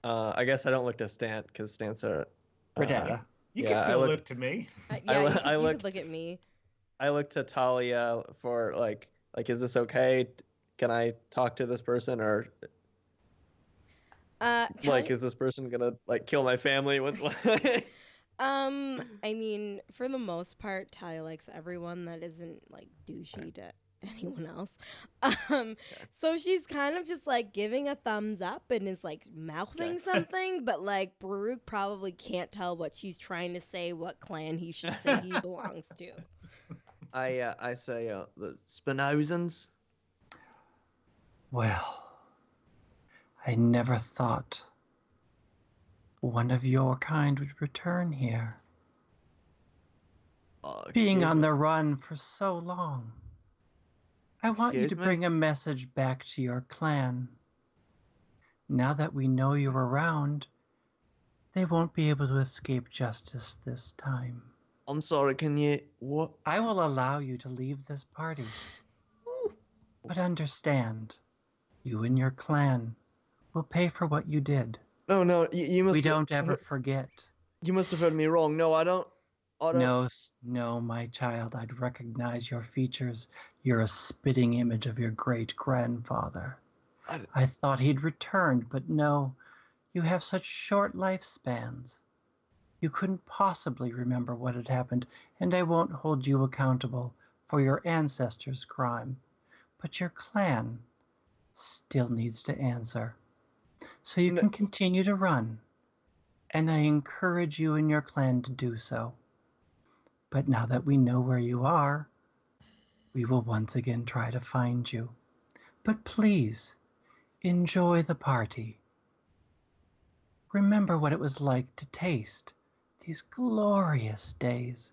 I guess I don't look to Stant because Stant's a Britannia. You can still look to me. Yeah, you could look at me. I look to Talia for like, is this okay? Can I talk to this person or? Is this person gonna kill my family with? I mean, for the most part, Talia likes everyone that isn't douchey to anyone else. So she's kind of just giving a thumbs up and is mouthing something, but Baruch probably can't tell what she's trying to say, what clan he should say he belongs to. I say the Spinozans. Well, I never thought one of your kind would return here. Being on the run for so long. I want you to bring a message back to your clan. Now that we know you're around, they won't be able to escape justice this time. I'm sorry, can you... What? I will allow you to leave this party. But understand, you and your clan will pay for what you did. No, you must... We don't ever forget. You must have heard me wrong. No, I don't... No, my child, I'd recognize your features. You're a spitting image of your great-grandfather. I thought he'd returned, but no, you have such short lifespans. You couldn't possibly remember what had happened, and I won't hold you accountable for your ancestors' crime. But your clan still needs to answer. So you can continue to run, and I encourage you and your clan to do so. But now that we know where you are, we will once again try to find you. But please, enjoy the party. Remember what it was like to taste these glorious days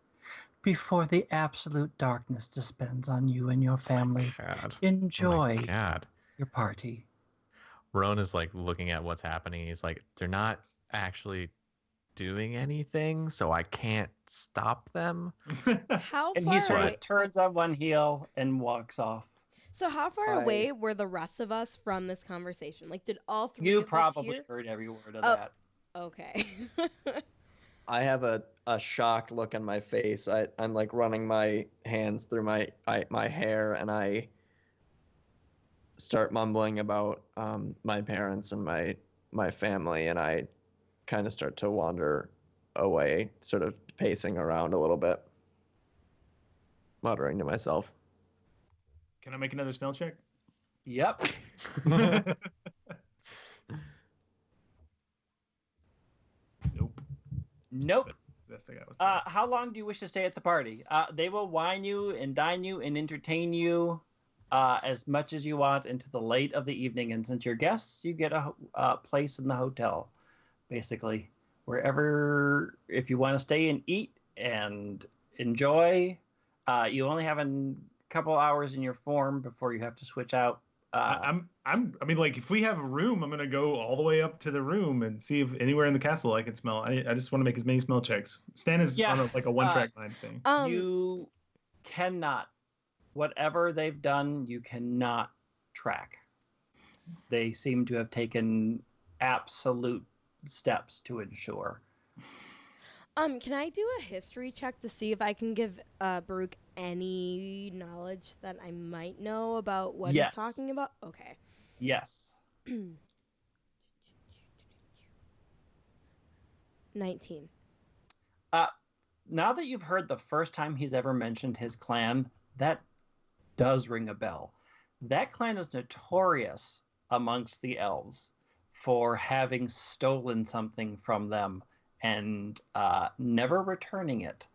before the absolute darkness descends on you and your family. God. Enjoy God. your party. Roan is like looking at what's happening. He's like, they're not actually doing anything, so I can't stop them. How And far he sort away? of turns on one heel and walks off. So how far away were the rest of us from this conversation? Like, did all three You of us probably hear? heard every word of Oh. that. Okay. I have a shocked look on my face. I'm like running my hands through my hair, and I start mumbling about my parents and my family, and I kind of start to wander away, sort of pacing around a little bit, muttering to myself. Can I make another smell check? Yep. Nope. That's the guy was talking. How long do you wish to stay at the party? They will wine you and dine you and entertain you as much as you want into the late of the evening. And since you're guests, you get a place in the hotel, basically. Wherever, if you want to stay and eat and enjoy, you only have a couple hours in your form before you have to switch out. I mean, like, if we have a room, I'm gonna go all the way up to the room and see if anywhere in the castle I can smell. I just want to make as many smell checks. Stan is on a one-track mind thing. You cannot, whatever they've done, you cannot track. They seem to have taken absolute steps to ensure. Can I do a history check to see if I can give Baruch any knowledge that I might know about what he's talking about? Okay. Yes. 19. Now that you've heard the first time he's ever mentioned his clan, that does ring a bell. That clan is notorious amongst the elves for having stolen something from them and never returning it.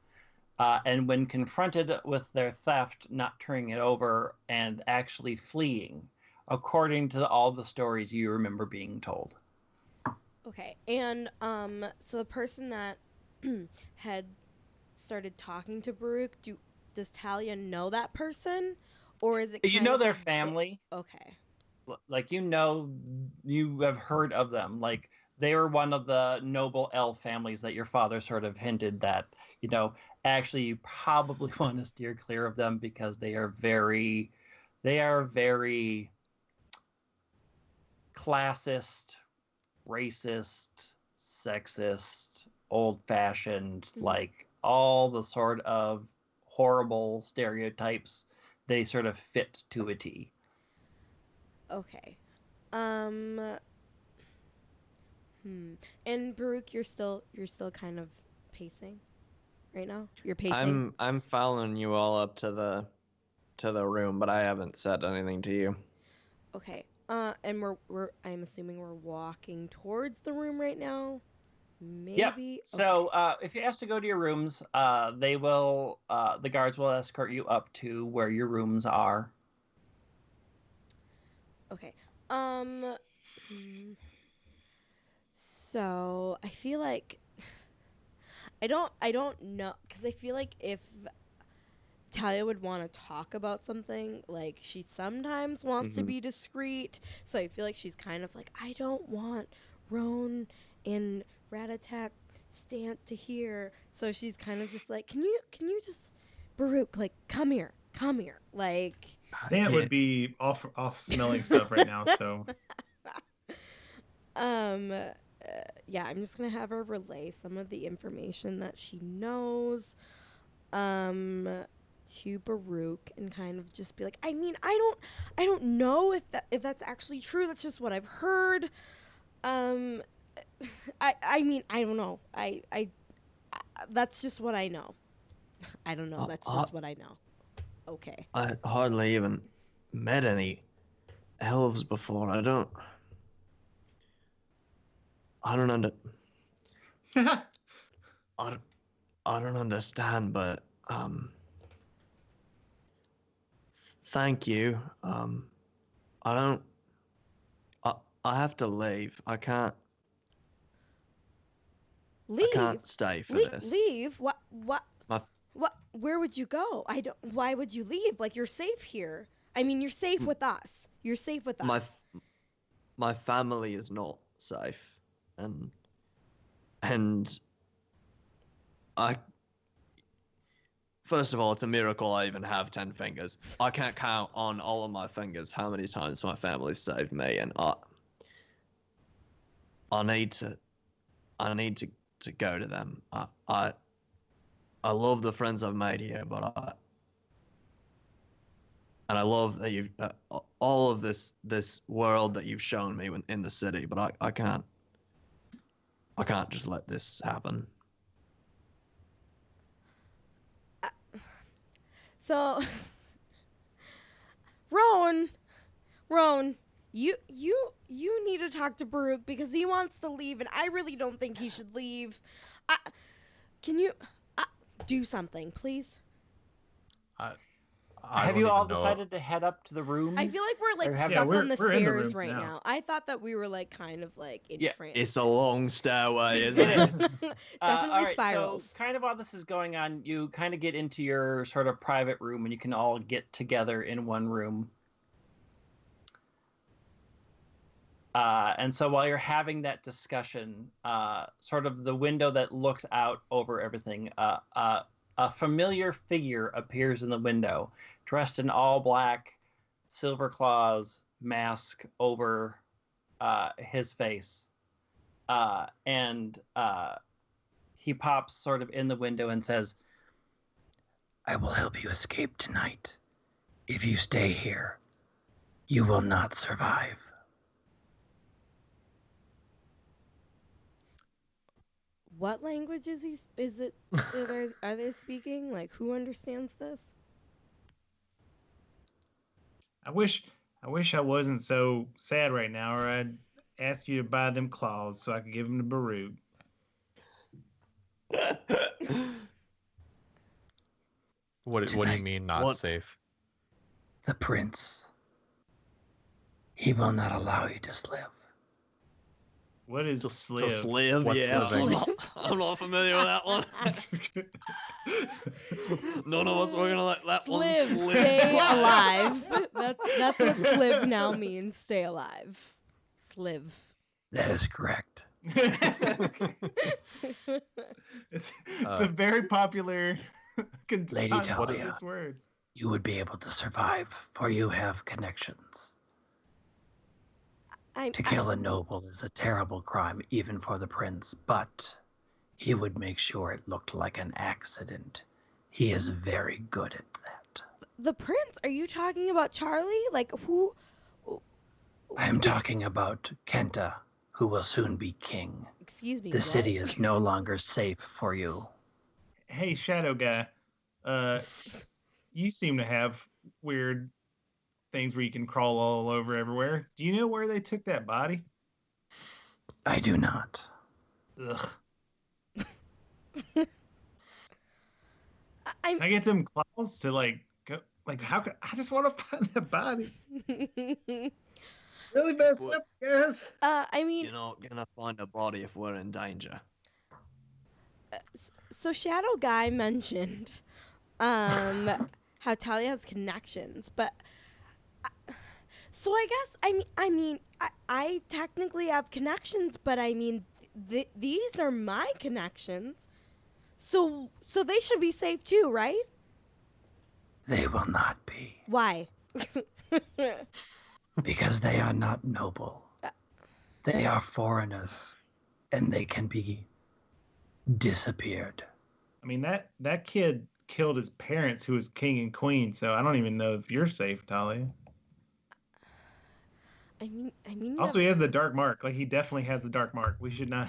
And when confronted with their theft, not turning it over and actually fleeing, according to all the stories you remember being told. Okay. And so the person that had started talking to Baruch, does Talia know that person? Or is it You know their family. Okay. Like, you have heard of them. Like, they were one of the noble elf families that your father sort of hinted that, actually you probably want to steer clear of them because they are very classist, racist, sexist, old-fashioned, like all the sort of horrible stereotypes they sort of fit to a T. Okay. And Baruch, you're still kind of pacing right now? You're pacing? I'm following you all up to the room, but I haven't said anything to you. Okay. And I'm assuming we're walking towards the room right now. Maybe. Yep. Okay. So if you ask to go to your rooms, they will. The guards will escort you up to where your rooms are. Okay. So I feel like I don't know, because I feel like if Talia would want to talk about something. Like, she sometimes wants to be discreet, so I feel like she's kind of like, I don't want Roan and Ratatak Stant to hear. So she's kind of just like, can you just, Baruch, like, come here, like. Stant would be off smelling stuff right now. So. Yeah, I'm just gonna have her relay some of the information that she knows, to Baruch, and kind of just be like, I mean, I don't know if that's actually true. That's just what I've heard. I mean, I don't know. I that's just what I know. I don't know. That's just what I know. Okay. I hardly even met any elves before. I don't understand, but thank you. I have to leave. I can't Leave. I can't stay for this. Leave? What? Where would you go? Why would you leave? Like, you're safe here. I mean, you're safe with us. You're safe with us. My family is not safe, and first of all, it's a miracle I even have 10 fingers. I can't count on all of my fingers how many times my family saved me, and I need to go to them. I love the friends I've made here, but I love that you've all of this world that you've shown me in the city, but I can't just let this happen. So, Roan, you need to talk to Baruch because he wants to leave, and I really don't think he should leave. Can you do something, please? Have you all decided to head up to the rooms? I feel like we're like stuck on the stairs right now. I thought that we were like kind of like in trance. It's a long stairway, isn't it? Definitely right, spirals. So kind of while this is going on, you kind of get into your sort of private room, and you can all get together in one room. And so while you're having that discussion, sort of the window that looks out over everything, a familiar figure appears in the window, dressed in all black, silver claws, mask over his face. And he pops sort of in the window and says, I will help you escape tonight. If you stay here, you will not survive. What language is he? Is it? Are they speaking? Like, who understands this? I wish I wasn't so sad right now, or I'd ask you to buy them claws so I could give them to Baruch. What do you mean not safe? The prince. He will not allow you to live. What is to live? What's Yeah, living? I'm not familiar with that one. None of us are gonna let that one Sliv, slip. stay alive. That's what sliv now means. Stay alive. Sliv. That is correct. It's a very popular Lady Talia, this word. You would be able to survive, for you have connections. To kill a noble is a terrible crime, even for the prince, but he would make sure it looked like an accident. He is very good at that. The prince? Are you talking about Charlie? Like, who? I am talking about Kenta, who will soon be king. Excuse me. The city is no longer safe for you. Hey, Shadow Guy, you seem to have weird things where you can crawl all over everywhere. Do you know where they took that body? I do not. Ugh. I get them claws to like go. Like, how could I just want to find that body? Really messed up, guys. I mean, You're not gonna find a body if we're in danger. So Shadow Guy mentioned, how Talia has connections, but so I guess I technically have connections, but I mean these are my connections, so they should be safe too, right? They will not be. Why? Because they are not noble. They are foreigners, and they can be disappeared. I mean, that kid killed his parents, who was king and queen. So I don't even know if you're safe, Talia. I mean. Also, he has the dark mark. Like, he definitely has the dark mark. We should not.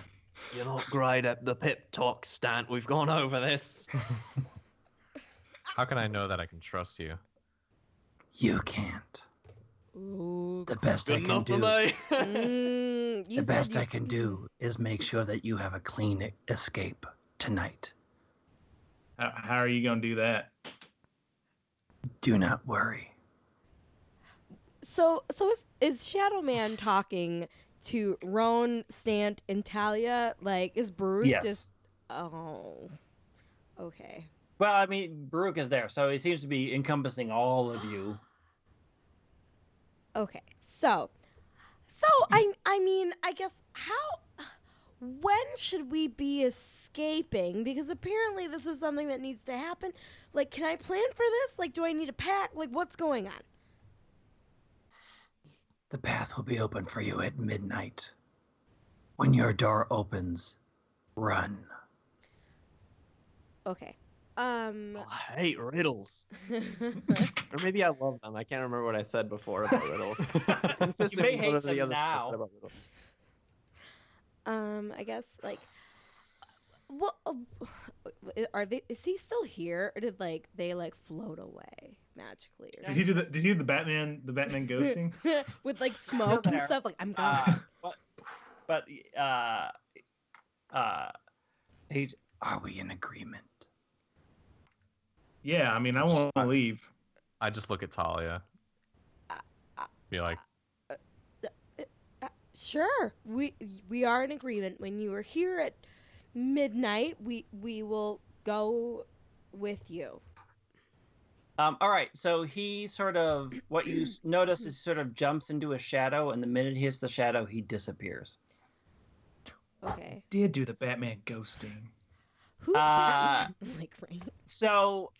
You're not great at the pep talk, Stant. We've gone over this. How can I know that I can trust you? You can't. Ooh, The best I Good can enough for do. me. you The said best you- I can do is make sure that you have a clean escape tonight. How are you going to do that? Do not worry. So is Shadow Man talking to Roan, Stant, and Talia? Like, is Baruch Yes. just? Oh, okay. Well, I mean, Baruch is there, so he seems to be encompassing all of you. Okay, so I mean, I guess when should we be escaping? Because apparently this is something that needs to happen. Like, can I plan for this? Like, do I need a pack? Like, what's going on? The path will be open for you at midnight. When your door opens, run. Okay. Oh, I hate riddles. Or maybe I love them. I can't remember what I said before about riddles. It's consistent may with hate whatever the them other stuff I said now. about riddles. I guess like, what is he still here, or did they float away magically? Or Did he do the Batman ghosting? with like smoke and there. stuff? Like, I'm gone. But he Are we in agreement? Yeah, I mean, I won't leave. I just look at Talia. Be like, Sure, we are in agreement. When you are here at midnight, we will go with you. all right, so he sort of, what you notice is sort of jumps into a shadow, and the minute he hits the shadow, he disappears. Okay. Did do the Batman ghosting. Who's Batman? Like, right? So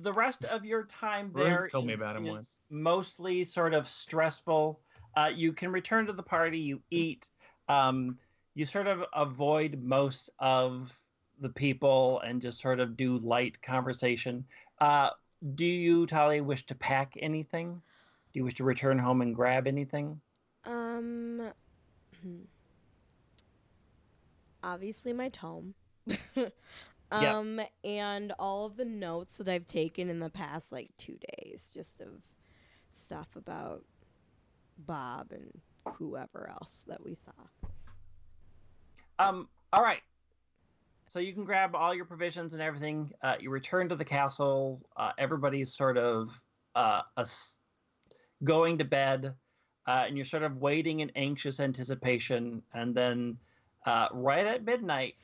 the rest of your time Baruch there told me about him once. mostly sort of stressful. You can return to the party, you eat, you sort of avoid most of the people and just sort of do light conversation. Do you, Talia, wish to pack anything? Do you wish to return home and grab anything? Obviously my tome. And all of the notes that I've taken in the past 2 days, just of stuff about Bob and whoever else that we saw. All right. So you can grab all your provisions and everything. You return to the castle. Everybody's sort of going to bed, and you're sort of waiting in anxious anticipation. And then right at midnight,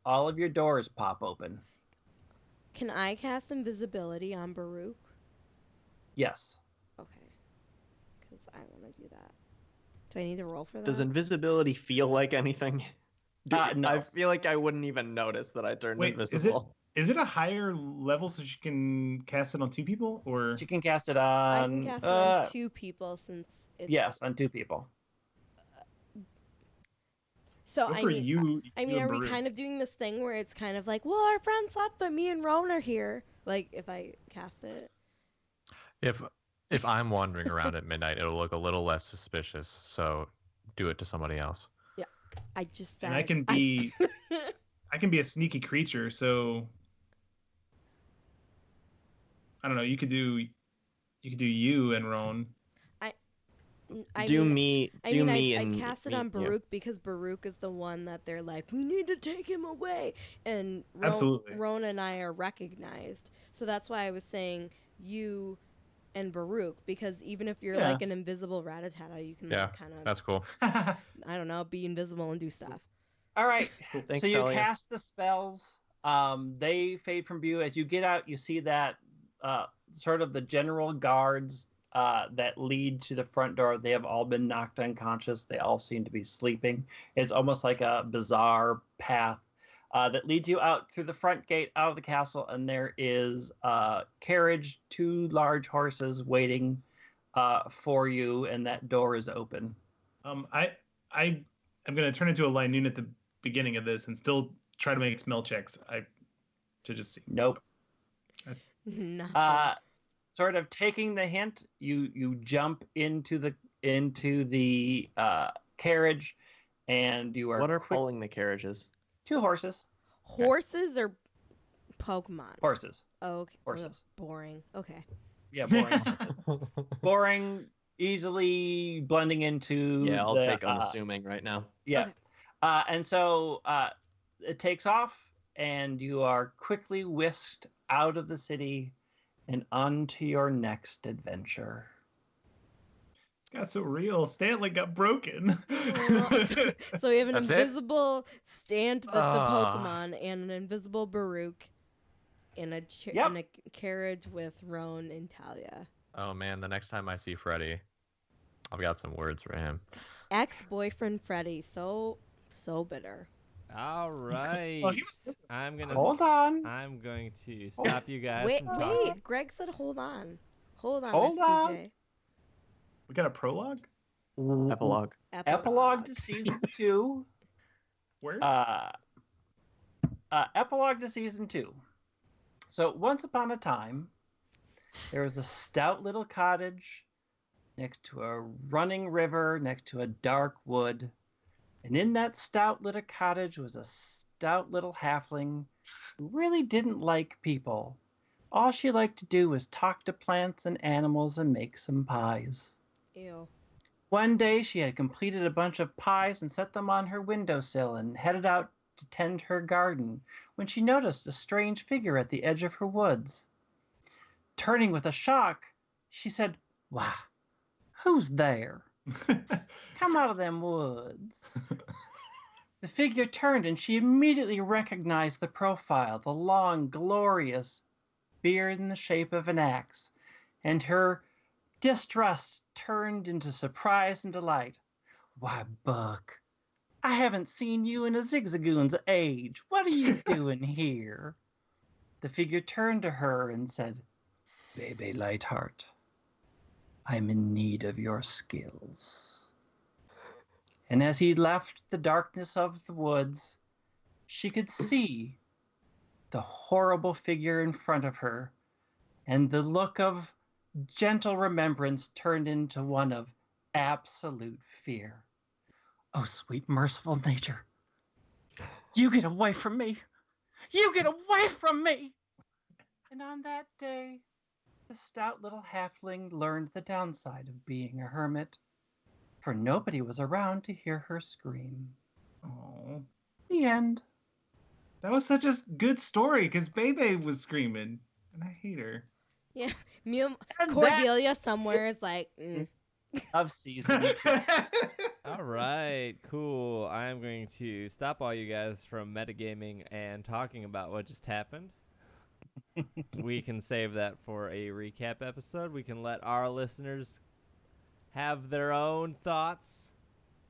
all of your doors pop open. Can I cast invisibility on Baruch? Yes. Okay. Because I want to do that. Do I need to roll for that? Does invisibility feel like anything? No. I feel like I wouldn't even notice that I turned Wait, invisible. is it a higher level so she can cast it on 2 people, or? You can cast it I on... can cast it on 2 people since it's... Yes, on 2 people. So, Good I for mean, you are we Baruch. kind of doing this thing where it's kind of like, well, our friends left, but me and Roan are here? Like, if I cast it? if I'm wandering around at midnight, it'll look a little less suspicious. So do it to somebody else. Yeah. I just said... And I can be... I can be a sneaky creature, so... I don't know, you could do you and Roan. I Do mean, me I and cast it me, on yeah. Baruch because Baruch is the one that they're like, we need to take him away. And Absolutely. Rona and I are recognized. So that's why I was saying you and Baruch, because even if you're like an invisible Rattata, you can kind of, That's cool. I don't know, be invisible and do stuff. All right. Thanks, So you Talia. cast the spells. They fade from view. As you get out, you see that sort of the general guards that lead to the front door, they have all been knocked unconscious. They all seem to be sleeping. It's almost like a bizarre path that leads you out through the front gate out of the castle, and there is a carriage, 2 large horses waiting for you, and that door is open. I'm gonna turn into a Linoon at the beginning of this and still try to make smell checks. To just see. Nope. Nothing. Sort of taking the hint, you jump into the carriage, and you are. What are pulling the carriages? 2 horses. Horses or Pokemon? Horses. Oh, okay. Horses. Boring. Okay. Yeah, boring. Boring, easily blending into. Yeah, I'll take unassuming right now. Yeah. Okay. And so it takes off, and you are quickly whisked out of the city and onto your next adventure. Got so real. Stanley got broken. So we have an That's it? invisible Stant that's a Pokemon and an invisible Baruch in a in a carriage with Roan and Talia. Oh man, the next time I see Freddy, I've got some words for him. Ex-boyfriend Freddy, so bitter. All right. Well, he was- I'm gonna Hold on. I'm going to stop you guys. Wait, from talking. wait. Greg said, "Hold on, hold on, Hold on. SPJ." We got a prologue? Epilogue. Epilogue to season 2. Where? Epilogue to season 2. So once upon a time, there was a stout little cottage next to a running river, next to a dark wood. And in that stout little cottage was a stout little halfling who really didn't like people. All she liked to do was talk to plants and animals and make some pies. Ew. One day she had completed a bunch of pies and set them on her windowsill and headed out to tend her garden when she noticed a strange figure at the edge of her woods. Turning with a shock, she said, "Why, who's there? Come out of them woods." The figure turned and she immediately recognized the profile, the long, glorious beard in the shape of an axe, and her distrust turned into surprise and delight. "Why, Buck, I haven't seen you in a zigzagoon's age. What are you doing here?" The figure turned to her and said, "Baby Lightheart, I'm in need of your skills." And as he left the darkness of the woods, she could see the horrible figure in front of her, and the look of gentle remembrance turned into one of absolute fear. "Oh, sweet, merciful nature, you get away from me! You get away from me!" And on that day, the stout little halfling learned the downside of being a hermit, for nobody was around to hear her scream. Oh, The end. that was such a good story because Bebe was screaming, and I hate her. Yeah, And Cordelia somewhere is like, of season 2. All right, cool. I'm going to stop all you guys from metagaming and talking about what just happened. We can save that for a recap episode. We can let our listeners have their own thoughts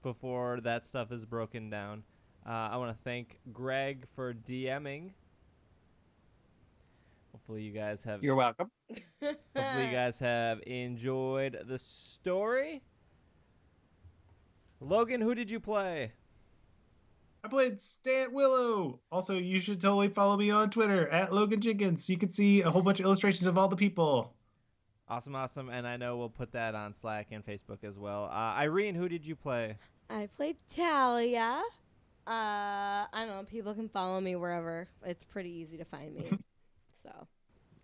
before that stuff is broken down. I want to thank Greg for DMing. Hopefully you guys have You're welcome. hopefully you guys have enjoyed the story. Logan, who did you play? I played Stant Willow. Also, you should totally follow me on Twitter at Logan Jenkins. You can see a whole bunch of illustrations of all the people. Awesome. And I know we'll put that on Slack and Facebook as well. Irene, who did you play? I played Talia. I don't know. People can follow me wherever. It's pretty easy to find me. So.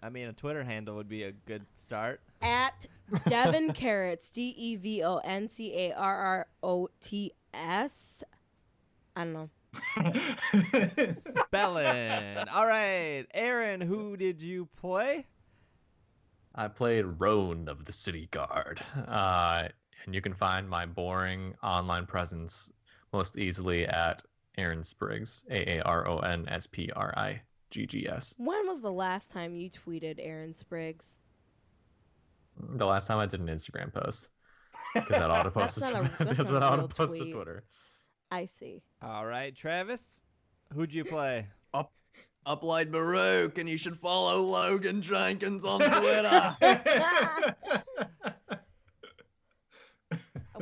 I mean, a Twitter handle would be a good start. At Devon Carrots, DEVONCARROTS. I don't know. Spelling. All right. Aaron, who did you play? I played Roan of the City Guard, and you can find my boring online presence most easily at Aaron Spriggs, AARONSPRIGGS. When was the last time you tweeted Aaron Spriggs? The last time I did an Instagram post. Because that auto posted. That's not a real posted tweet. Twitter. I see. All right, Travis, who'd you play? I played Baruch, and you should follow Logan Jenkins on Twitter.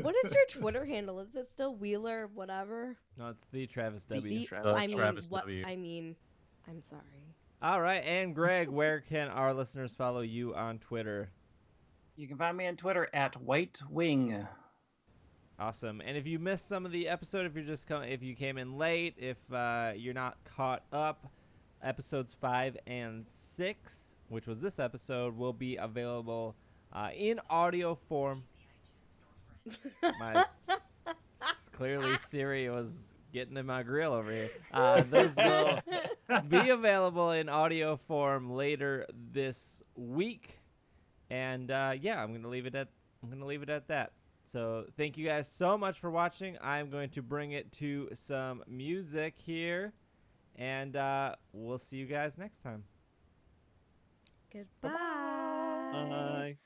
What is your Twitter handle? Is it still Wheeler whatever? No, it's the Travis W. Travis W. I'm sorry. All right, and Greg, where can our listeners follow you on Twitter? You can find me on Twitter at White Wing. Awesome. And if you missed some of the episode, if you came in late, if you're not caught up, episodes 5 and 6, which was this episode, will be available in audio form. Clearly Siri was getting in my grill over here. Those will be available in audio form later this week. And yeah, I'm gonna leave it at that. So thank you guys so much for watching. I'm going to bring it to some music here, and we'll see you guys next time. Goodbye. Bye.